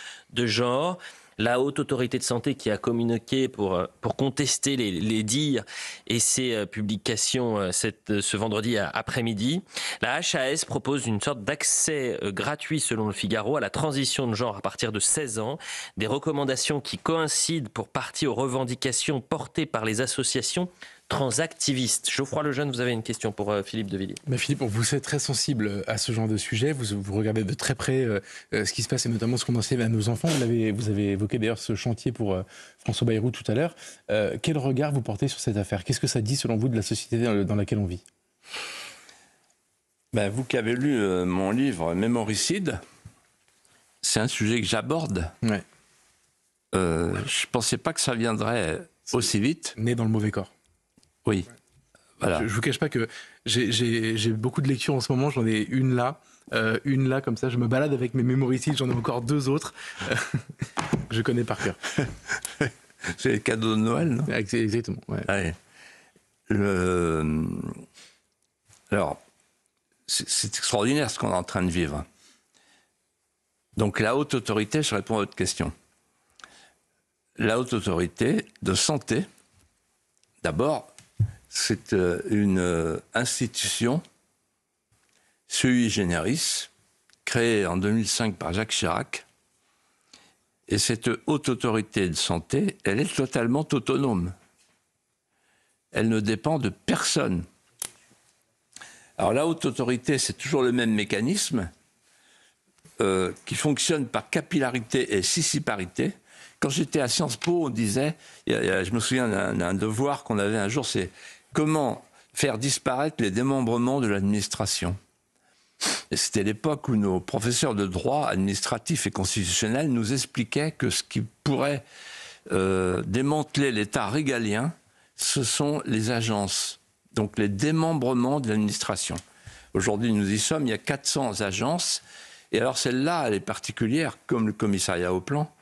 genre. La Haute Autorité de Santé qui a communiqué pour contester les dires et ses publications ce vendredi après-midi. La HAS propose une sorte d'accès gratuit, selon le Figaro, à la transition de genre à partir de 16 ans. Des recommandations qui coïncident pour partie aux revendications portées par les associations transactivistes. Geoffroy Lejeune, vous avez une question pour Philippe de Villiers.
Mais Philippe, vous êtes très sensible à ce genre de sujet. Vous regardez de très près ce qui se passe et notamment ce qu'on enseigne à nos enfants. Vous avez évoqué d'ailleurs ce chantier pour François Bayrou tout à l'heure. Quel regard vous portez sur cette affaire? Qu'est-ce que ça dit selon vous de la société dans laquelle on vit?
Vous qui avez lu mon livre Mémoricide, c'est un sujet que j'aborde.
Ouais.
Je ne pensais pas que ça viendrait aussi vite.
Né dans le mauvais corps.
Oui, voilà.
Je ne vous cache pas que j'ai beaucoup de lectures en ce moment, j'en ai une là, comme ça, je me balade avec mes mémoricides, j'en ai encore deux autres, je connais par cœur.
C'est les cadeaux de Noël, non?
Exactement, ouais.
Ouais. Alors, c'est extraordinaire ce qu'on est en train de vivre. Donc la haute autorité, je réponds à votre question. La haute autorité de santé, d'abord, c'est une institution sui generis créée en 2005 par Jacques Chirac. Et cette haute autorité de santé, elle est totalement autonome. Elle ne dépend de personne. Alors la haute autorité, c'est toujours le même mécanisme qui fonctionne par capillarité et scissiparité. Quand j'étais à Sciences Po, on disait, je me souviens d'un devoir qu'on avait un jour, c'est comment faire disparaître les démembrements de l'administration. Et c'était l'époque où nos professeurs de droit administratif et constitutionnel nous expliquaient que ce qui pourrait démanteler l'État régalien, ce sont les agences, donc les démembrements de l'administration. Aujourd'hui, nous y sommes, il y a 400 agences, et alors celle-là, elle est particulière, comme le commissariat au plan.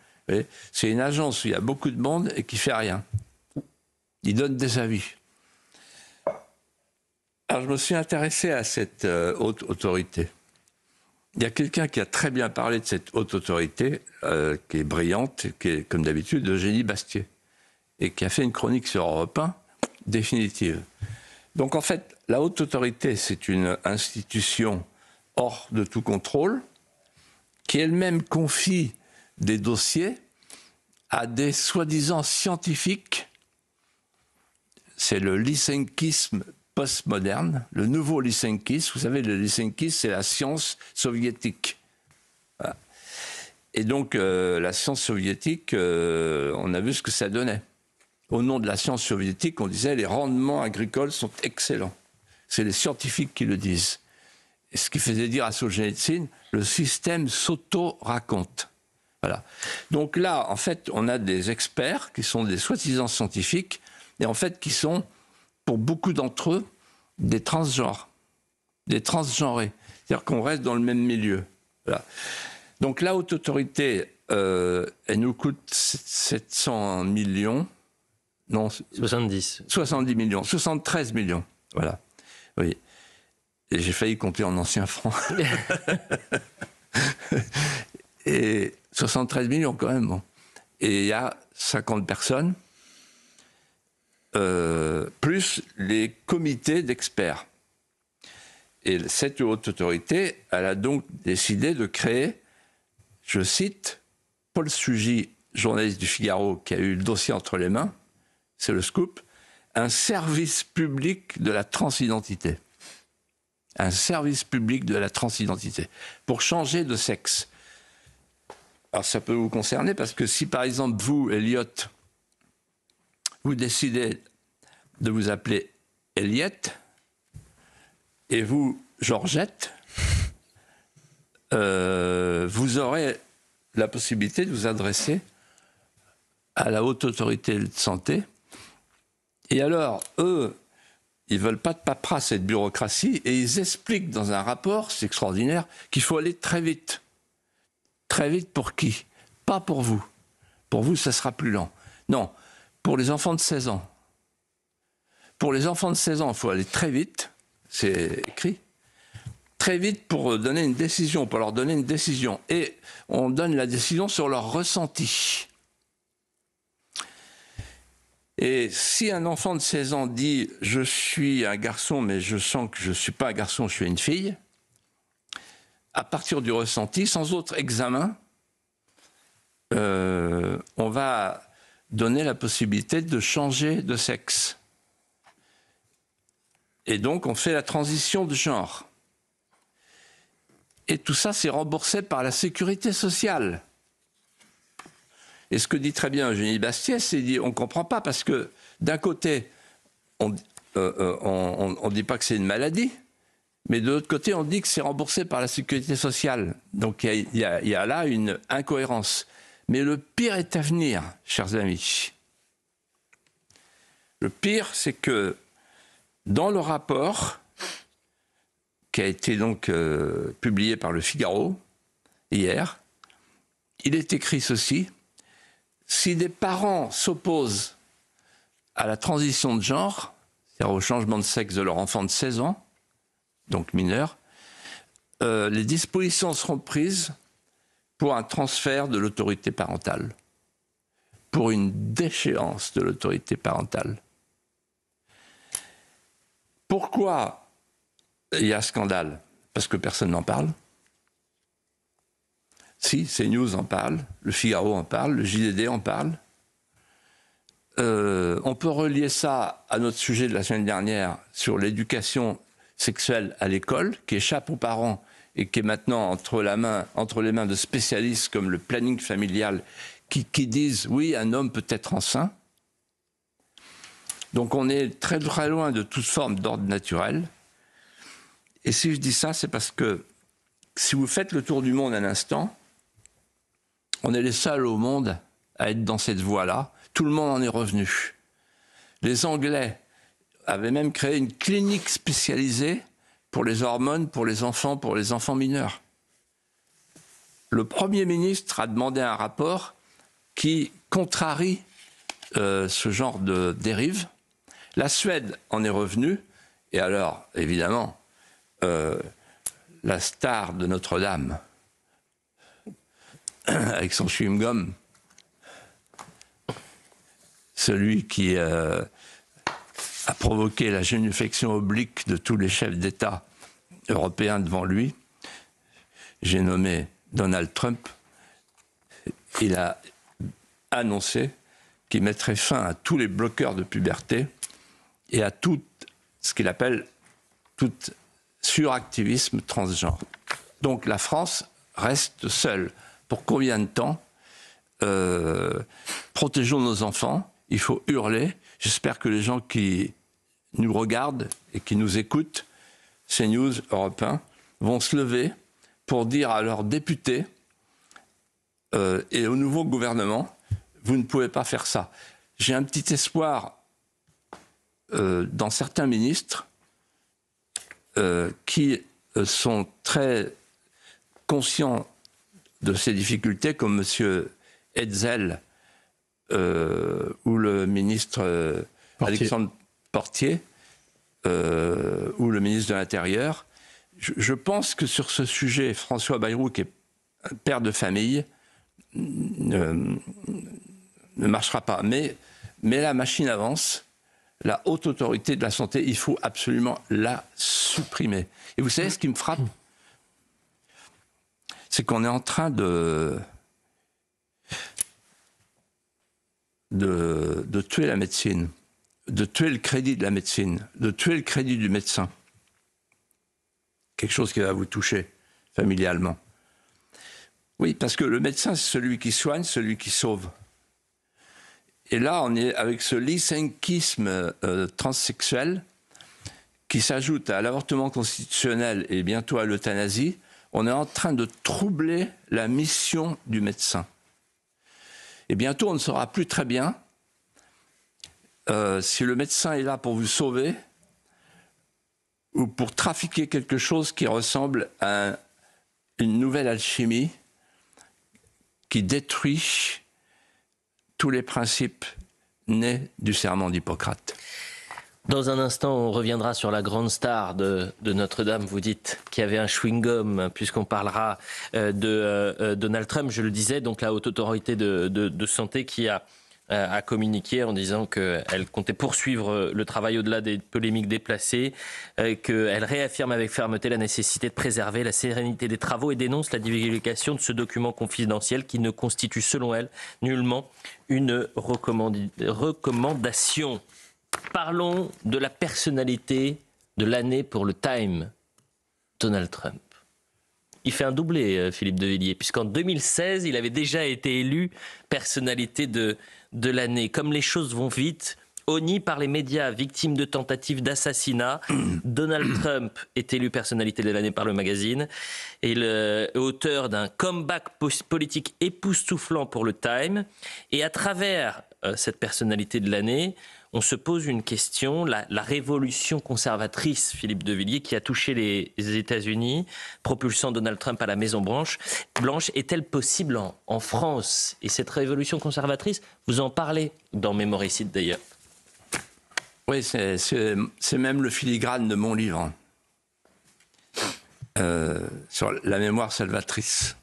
C'est une agence où il y a beaucoup de monde et qui ne fait rien. Il donne des avis. Alors je me suis intéressé à cette haute autorité. Il y a quelqu'un qui a très bien parlé de cette haute autorité, qui est brillante, qui est comme d'habitude Eugénie Bastier, et qui a fait une chronique sur Europe 1 définitive. Donc en fait, la haute autorité, c'est une institution hors de tout contrôle, qui elle-même confie des dossiers à des soi-disant scientifiques. C'est le lysenkisme postmoderne, le nouveau lysenkisme. Vous savez, le lysenkisme, c'est la science soviétique. Voilà. Et donc, la science soviétique, on a vu ce que ça donnait. Au nom de la science soviétique, on disait les rendements agricoles sont excellents. C'est les scientifiques qui le disent. Et ce qui faisait dire à Solzhenitsyn, le système s'auto-raconte. Voilà. Donc là, en fait, on a des experts qui sont des soi-disant scientifiques et en fait qui sont, pour beaucoup d'entre eux, des transgenres, des transgenrés. C'est-à-dire qu'on reste dans le même milieu. Voilà. Donc la haute autorité, elle nous coûte 700 millions. Non,
70.
70 millions, 73 millions. Voilà. Oui. Et j'ai failli compter en anciens francs. Et 73 millions quand même. Bon. Et il y a 50 personnes, plus les comités d'experts. Et cette haute autorité, elle a donc décidé de créer, je cite, Paul Sugy, journaliste du Figaro, qui a eu le dossier entre les mains, c'est le scoop, un service public de la transidentité. Un service public de la transidentité. Pour changer de sexe. Alors ça peut vous concerner parce que si par exemple vous, Elliot, vous décidez de vous appeler Eliette et vous, Georgette, vous aurez la possibilité de vous adresser à la haute autorité de santé. Et alors, eux, ils ne veulent pas de paperasse et de bureaucratie et ils expliquent dans un rapport, c'est extraordinaire, qu'il faut aller très vite. Très vite pour qui? Pas pour vous. Pour vous, ça sera plus lent. Non, pour les enfants de 16 ans. Pour les enfants de 16 ans, il faut aller très vite, c'est écrit. Très vite pour donner une décision, pour leur donner une décision. Et on donne la décision sur leur ressenti. Et si un enfant de 16 ans dit « je suis un garçon, mais je sens que je ne suis pas un garçon, je suis une fille », à partir du ressenti, sans autre examen, on va donner la possibilité de changer de sexe. Et donc, on fait la transition de genre. Et tout ça, c'est remboursé par la sécurité sociale. Et ce que dit très bien Eugénie Bastier, c'est qu'on ne comprend pas, parce que d'un côté, on ne dit pas que c'est une maladie, mais de l'autre côté, on dit que c'est remboursé par la sécurité sociale. Donc il y a là une incohérence. Mais le pire est à venir, chers amis. Le pire, c'est que dans le rapport qui a été donc publié par le Figaro hier, il est écrit ceci: si des parents s'opposent à la transition de genre, c'est-à-dire au changement de sexe de leur enfant de 16 ans, donc mineur, les dispositions seront prises pour un transfert de l'autorité parentale, pour une déchéance de l'autorité parentale. Pourquoi il y a scandale? Parce que personne n'en parle. Si, CNews en parle, le Figaro en parle, le JDD en parle. On peut relier ça à notre sujet de la semaine dernière sur l'éducation sexuelle à l'école, qui échappe aux parents et qui est maintenant entre les mains de spécialistes comme le planning familial, qui disent oui, un homme peut être enceint. Donc on est très très loin de toute forme d'ordre naturel. Et si je dis ça, c'est parce que si vous faites le tour du monde un instant, on est les seuls au monde à être dans cette voie-là. Tout le monde en est revenu. Les Anglais avaient même créé une clinique spécialisée pour les hormones, pour les enfants mineurs. Le Premier ministre a demandé un rapport qui contrarie ce genre de dérive. La Suède en est revenue. Et alors, évidemment, la star de Notre-Dame, avec son chewing-gum, celui qui a provoqué la génuflexion oblique de tous les chefs d'État européens devant lui, j'ai nommé Donald Trump. Il a annoncé qu'il mettrait fin à tous les bloqueurs de puberté et à tout ce qu'il appelle tout suractivisme transgenre. Donc la France reste seule. Pour combien de temps? Protégeons nos enfants. Il faut hurler. J'espère que les gens qui nous regardent et qui nous écoutent, CNews, Europe 1, vont se lever pour dire à leurs députés et au nouveau gouvernement, vous ne pouvez pas faire ça. J'ai un petit espoir dans certains ministres qui sont très conscients de ces difficultés, comme M. Hetzel ou le ministre Alexandre Portier ou le ministre de l'Intérieur. Je pense que sur ce sujet, François Bayrou, qui est un père de famille, ne marchera pas. Mais la machine avance. La haute autorité de la santé, il faut absolument la supprimer. Et vous savez ce qui me frappe? C'est qu'on est en train de tuer la médecine, de tuer le crédit de la médecine, de tuer le crédit du médecin. Quelque chose qui va vous toucher familialement. Oui, parce que le médecin, c'est celui qui soigne, celui qui sauve. Et là, on est avec ce lysenkisme transsexuel qui s'ajoute à l'avortement constitutionnel et bientôt à l'euthanasie. On est en train de troubler la mission du médecin. Et bientôt, on ne saura plus très bien si le médecin est là pour vous sauver ou pour trafiquer quelque chose qui ressemble à une nouvelle alchimie qui détruit tous les principes nés du serment d'Hippocrate.
Dans un instant, on reviendra sur la grande star de Notre-Dame, vous dites, qui avait un chewing-gum, puisqu'on parlera de Donald Trump, je le disais, donc la haute autorité de santé qui a communiqué en disant qu'elle comptait poursuivre le travail au-delà des polémiques déplacées, qu'elle réaffirme avec fermeté la nécessité de préserver la sérénité des travaux et dénonce la divulgation de ce document confidentiel qui ne constitue, selon elle, nullement une recommandation. Parlons de la personnalité de l'année pour le Time, Donald Trump. Il fait un doublé, Philippe de Villiers, puisqu'en 2016, il avait déjà été élu personnalité de l'année. Comme les choses vont vite, honni par les médias, victime de tentatives d'assassinat, Donald Trump est élu personnalité de l'année par le magazine et auteur d'un comeback politique époustouflant pour le Time. Et à travers cette personnalité de l'année, on se pose une question, la révolution conservatrice, Philippe de Villiers, qui a touché les États-Unis, propulsant Donald Trump à la Maison-Blanche, est-elle possible en France? Et cette révolution conservatrice, vous en parlez dans Mémoricide d'ailleurs.
Oui, c'est même le filigrane de mon livre, sur la mémoire salvatrice.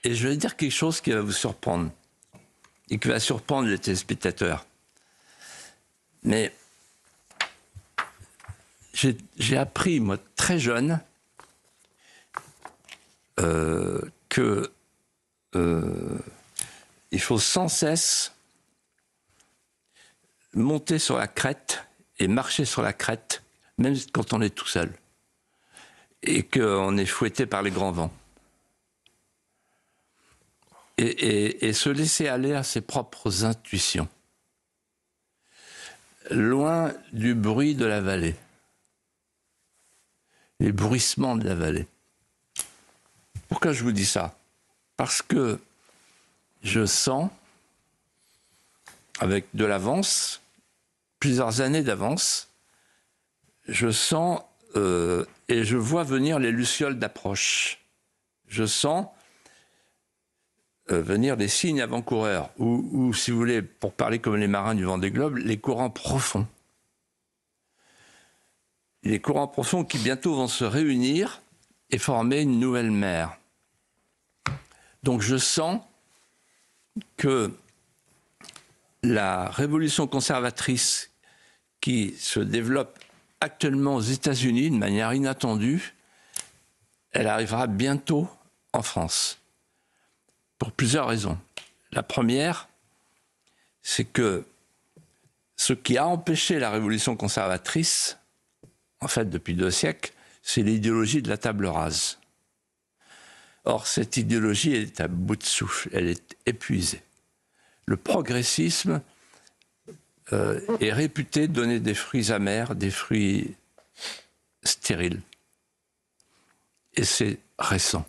Et je vais dire quelque chose qui va vous surprendre. Et qui va surprendre les téléspectateurs. Mais j'ai appris, moi, très jeune, que il faut sans cesse monter sur la crête et marcher sur la crête, même quand on est tout seul, et qu'on est fouetté par les grands vents. Et se laisser aller à ses propres intuitions, loin du bruit de la vallée, les bruissements de la vallée. Pourquoi je vous dis ça? Parce que je sens, avec de l'avance, plusieurs années d'avance, je sens et je vois venir les lucioles d'approche. Je sens venir des signes avant-coureurs, ou si vous voulez, pour parler comme les marins du Vendée Globe, les courants profonds. Les courants profonds qui bientôt vont se réunir et former une nouvelle mer. Donc je sens que la révolution conservatrice qui se développe actuellement aux États-Unis de manière inattendue, elle arrivera bientôt en France. Pour plusieurs raisons. La première, c'est que ce qui a empêché la révolution conservatrice, en fait depuis 2 siècles, c'est l'idéologie de la table rase. Or, cette idéologie est à bout de souffle, elle est épuisée. Le progressisme est réputé donner des fruits amers, des fruits stériles. Et c'est récent.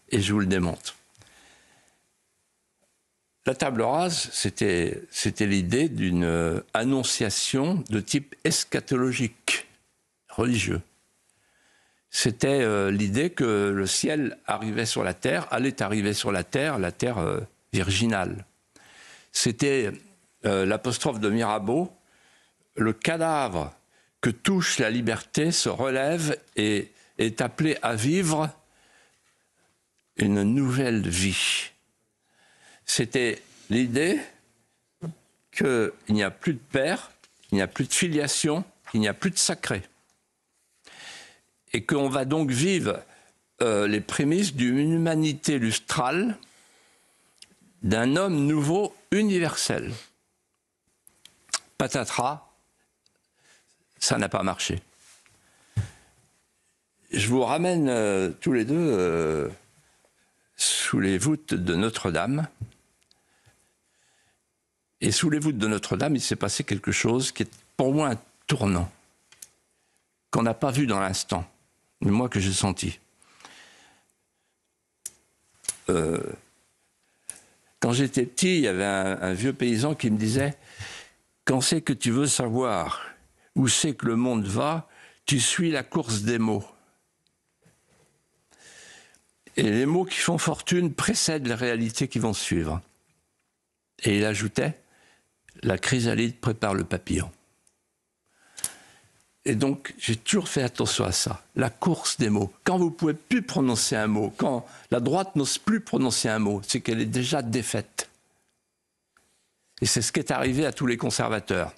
Et je vous le démontre. La table rase, c'était l'idée d'une annonciation de type eschatologique, religieux. C'était l'idée que le ciel arrivait sur la terre, allait arriver sur la terre virginale. C'était l'apostrophe de Mirabeau, le cadavre que touche la liberté se relève et est appelé à vivre une nouvelle vie. C'était l'idée qu'il n'y a plus de père, il n'y a plus de filiation, il n'y a plus de sacré. Et qu'on va donc vivre les prémices d'une humanité lustrale, d'un homme nouveau universel. Patatras, ça n'a pas marché. Je vous ramène tous les deux sous les voûtes de Notre-Dame. Et sous les voûtes de Notre-Dame, il s'est passé quelque chose qui est pour moi un tournant, qu'on n'a pas vu dans l'instant, mais moi que j'ai senti. Quand j'étais petit, il y avait un vieux paysan qui me disait « Quand c'est que tu veux savoir où c'est que le monde va, tu suis la course des mots. » Et les mots qui font fortune précèdent les réalités qui vont suivre. Et il ajoutait « La chrysalide prépare le papillon. » Et donc, j'ai toujours fait attention à ça, la course des mots. Quand vous ne pouvez plus prononcer un mot, quand la droite n'ose plus prononcer un mot, c'est qu'elle est déjà défaite. Et c'est ce qui est arrivé à tous les conservateurs,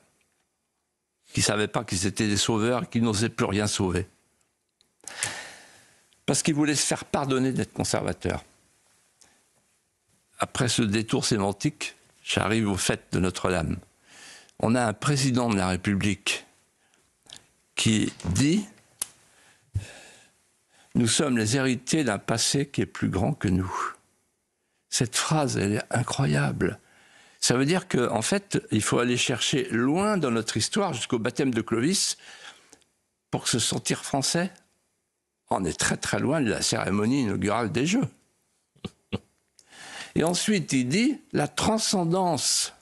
qui ne savaient pas qu'ils étaient des sauveurs et qui n'osaient plus rien sauver. Parce qu'ils voulaient se faire pardonner d'être conservateurs. Après ce détour sémantique, j'arrive au fait de Notre-Dame. On a un président de la République qui dit « Nous sommes les héritiers d'un passé qui est plus grand que nous ». Cette phrase, elle est incroyable. Ça veut dire qu'en fait, il faut aller chercher loin dans notre histoire, jusqu'au baptême de Clovis, pour se sentir français. On est très très loin de la cérémonie inaugurale des Jeux. Et ensuite, il dit la transcendance.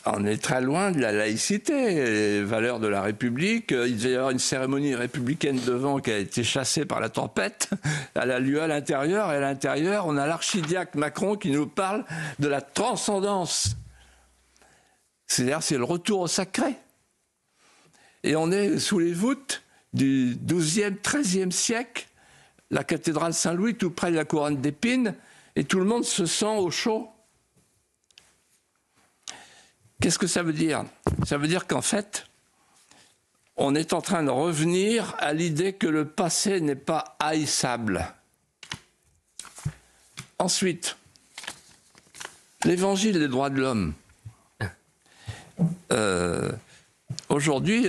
On est très loin de la laïcité, les valeurs de la République. Il devait y avoir une cérémonie républicaine devant qui a été chassée par la tempête. Elle a lieu à l'intérieur, et à l'intérieur, on a l'archidiacre Macron qui nous parle de la transcendance. C'est-à-dire, c'est le retour au sacré. Et on est sous les voûtes du XIIe, XIIIe siècle, la cathédrale Saint-Louis, tout près de la couronne d'épines, et tout le monde se sent au chaud. Qu'est-ce que ça veut dire? Ça veut dire qu'en fait, on est en train de revenir à l'idée que le passé n'est pas haïssable. Ensuite, l'évangile des droits de l'homme. Aujourd'hui,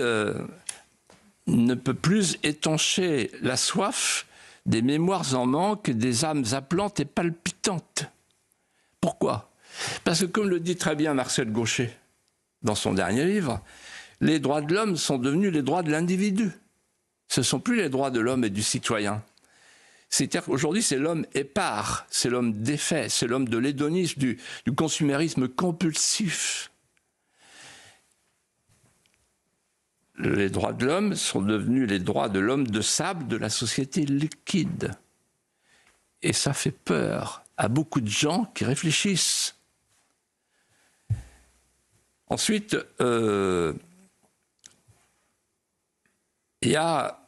ne peut plus étancher la soif des mémoires en manque, des âmes appelantes et palpitantes. Pourquoi ? Parce que, comme le dit très bien Marcel Gauchet dans son dernier livre, les droits de l'homme sont devenus les droits de l'individu. Ce ne sont plus les droits de l'homme et du citoyen. C'est-à-dire qu'aujourd'hui, c'est l'homme épars, c'est l'homme défait, c'est l'homme de l'hédonisme, du consumérisme compulsif. Les droits de l'homme sont devenus les droits de l'homme de sable de la société liquide. Et ça fait peur à beaucoup de gens qui réfléchissent. Ensuite, il y a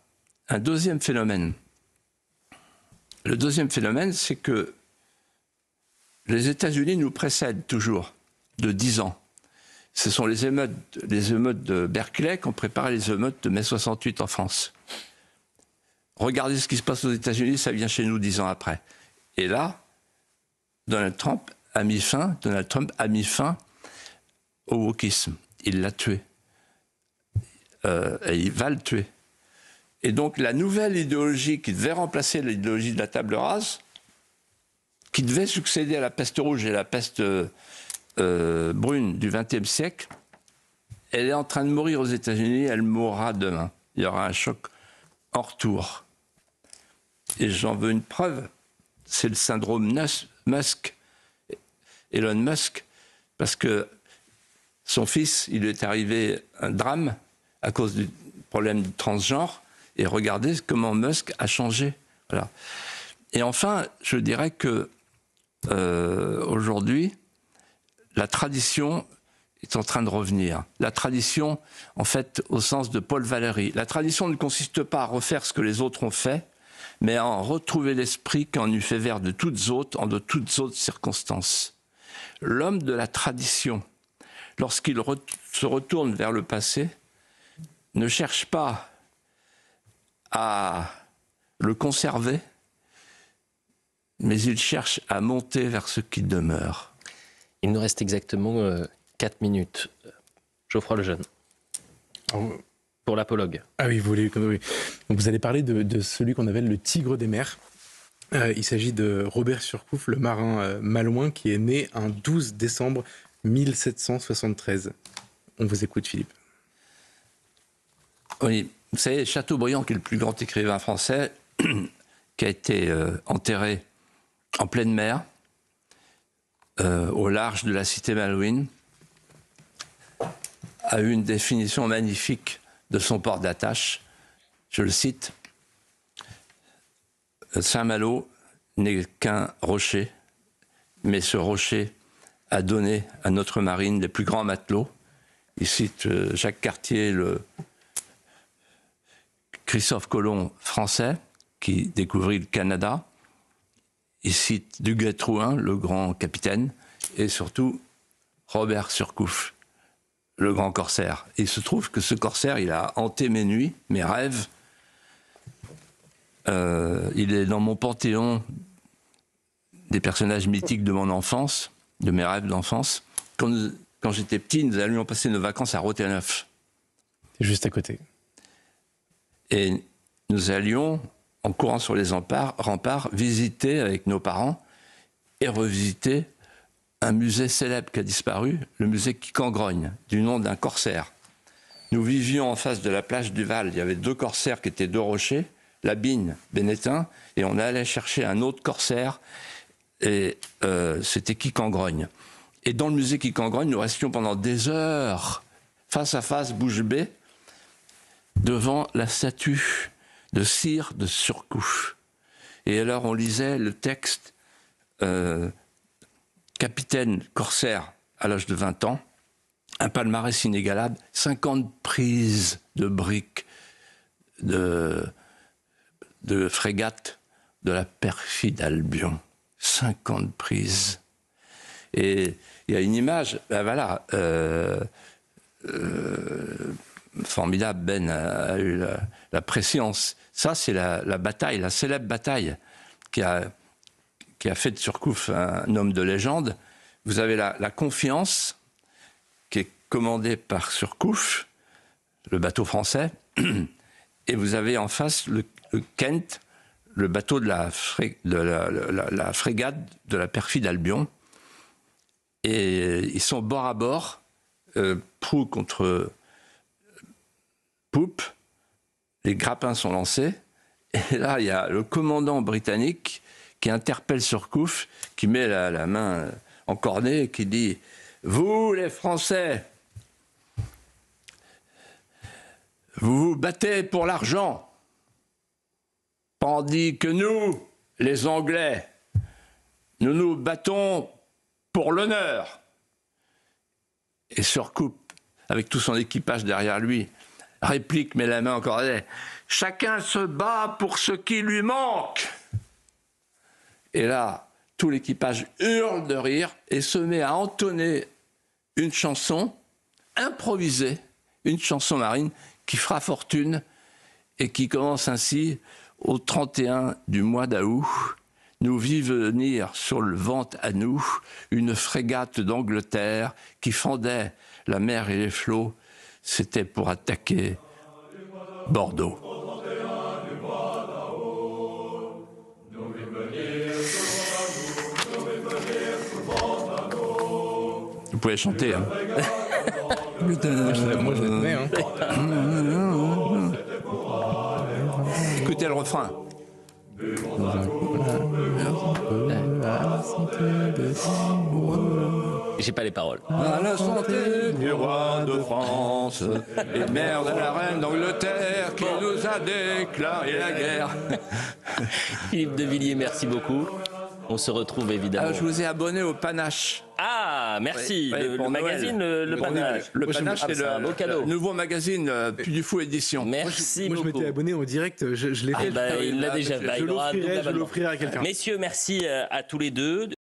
un deuxième phénomène. Le deuxième phénomène, c'est que les États-Unis nous précèdent toujours de 10 ans. Ce sont les émeutes de Berkeley qui ont préparé les émeutes de mai 68 en France. Regardez ce qui se passe aux États-Unis, ça vient chez nous 10 ans après. Et là, Donald Trump a mis fin au wokisme. Il l'a tué. Et il va le tuer. Et donc la nouvelle idéologie qui devait remplacer l'idéologie de la table rase, qui devait succéder à la peste rouge et la peste brune du XXe siècle, elle est en train de mourir aux États-Unis, elle mourra demain. Il y aura un choc en retour. Et j'en veux une preuve, c'est le syndrome Musk, Elon Musk, parce que son fils, il lui est arrivé un drame à cause du problème du transgenre, et regardez comment Musk a changé. Voilà. Et enfin, je dirais que aujourd'hui, la tradition est en train de revenir. La tradition, en fait, au sens de Paul Valéry. La tradition ne consiste pas à refaire ce que les autres ont fait, mais à en retrouver l'esprit qui en eût fait vers de toutes autres, en de toutes autres circonstances. L'homme de la tradition, lorsqu'il se retourne vers le passé, ne cherche pas à le conserver, mais il cherche à monter vers ce qui demeure.
Il nous reste exactement 4 minutes. Geoffroy Lejeune, pour l'apologue.
Ah oui, oui. Donc vous allez parler de celui qu'on appelle le tigre des mers. Il s'agit de Robert Surcouf, le marin malouin, qui est né un 12 décembre 1773. On vous écoute, Philippe.
Oui, vous savez, Chateaubriand, qui est le plus grand écrivain français, qui a été enterré en pleine mer, au large de la cité malouine, a eu une définition magnifique de son port d'attache. Je le cite. Saint-Malo n'est qu'un rocher, mais ce rocher a donné à notre marine les plus grands matelots. Il cite Jacques Cartier, le Christophe Colomb français, qui découvrit le Canada. Il cite Duguay-Trouin, le grand capitaine, et surtout Robert Surcouf, le grand corsaire. Et il se trouve que ce corsaire, il a hanté mes nuits, mes rêves. Il est dans mon panthéon des personnages mythiques de mon enfance, de mes rêves d'enfance. Quand j'étais petit, nous allions passer nos vacances à Rothéneuf.
C'est juste à côté.
Et nous allions, en courant sur les remparts, visiter avec nos parents et revisiter un musée célèbre qui a disparu, le musée Quicangrogne, du nom d'un corsaire. Nous vivions en face de la plage du Val. Il y avait 2 corsaires qui étaient 2 rochers, la Bigne, Bénétin, et on allait chercher un autre corsaire, et c'était Quicangrogne. Et dans le musée Quicangrogne, nous restions pendant des heures, face à face, bouche bée, devant la statue de cire de Surcouf. Et alors on lisait le texte capitaine corsaire à l'âge de 20 ans, un palmarès inégalable, 50 prises de briques de frégates de la perfide Albion. 50 prises. Et il y a une image, ben voilà, formidable. Ben a eu la préscience. Ça, c'est la bataille, la célèbre bataille qui a fait de Surcouf un homme de légende. Vous avez la Confiance, qui est commandée par Surcouf, le bateau français, et vous avez en face le Kent, le bateau de la frégate de la perfide Albion. Et ils sont bord à bord, proue contre poupe, les grappins sont lancés, et là, il y a le commandant britannique qui interpelle Surcouf, qui met la main encornée et qui dit « Vous, les Français, vous vous battez pour l'argent, tandis que nous, les Anglais, nous nous battons pour l'honneur. » Et Surcouf, avec tout son équipage derrière lui, réplique, met la main encornée « Chacun se bat pour ce qui lui manque !» Et là, tout l'équipage hurle de rire et se met à entonner une chanson improvisée, une chanson marine qui fera fortune et qui commence ainsi au 31 du mois d'août. Nous vit venir sur le vent à nous une frégate d'Angleterre qui fendait la mer et les flots. C'était pour attaquer Bordeaux. Vous pouvez chanter. Hein.
Moi, je la connais. Hein.
Écoutez le refrain.
J'ai pas les paroles.
À la santé du roi de France et mère de la reine d'Angleterre qui nous a déclaré la guerre.
Philippe de Villiers, merci beaucoup. On se retrouve évidemment.
Je vous ai abonné au Panache.
Ah, merci.
Oui,
le magazine, le Panache.
Le Panache, c'est
un beau cadeau.
le nouveau magazine Puy du Fou édition.
Merci
Moi, je
beaucoup.
m'étais abonné au direct. Je l'ai fait.
Il l'a déjà.
Je l'offrirai à quelqu'un.
Messieurs, merci à tous les deux.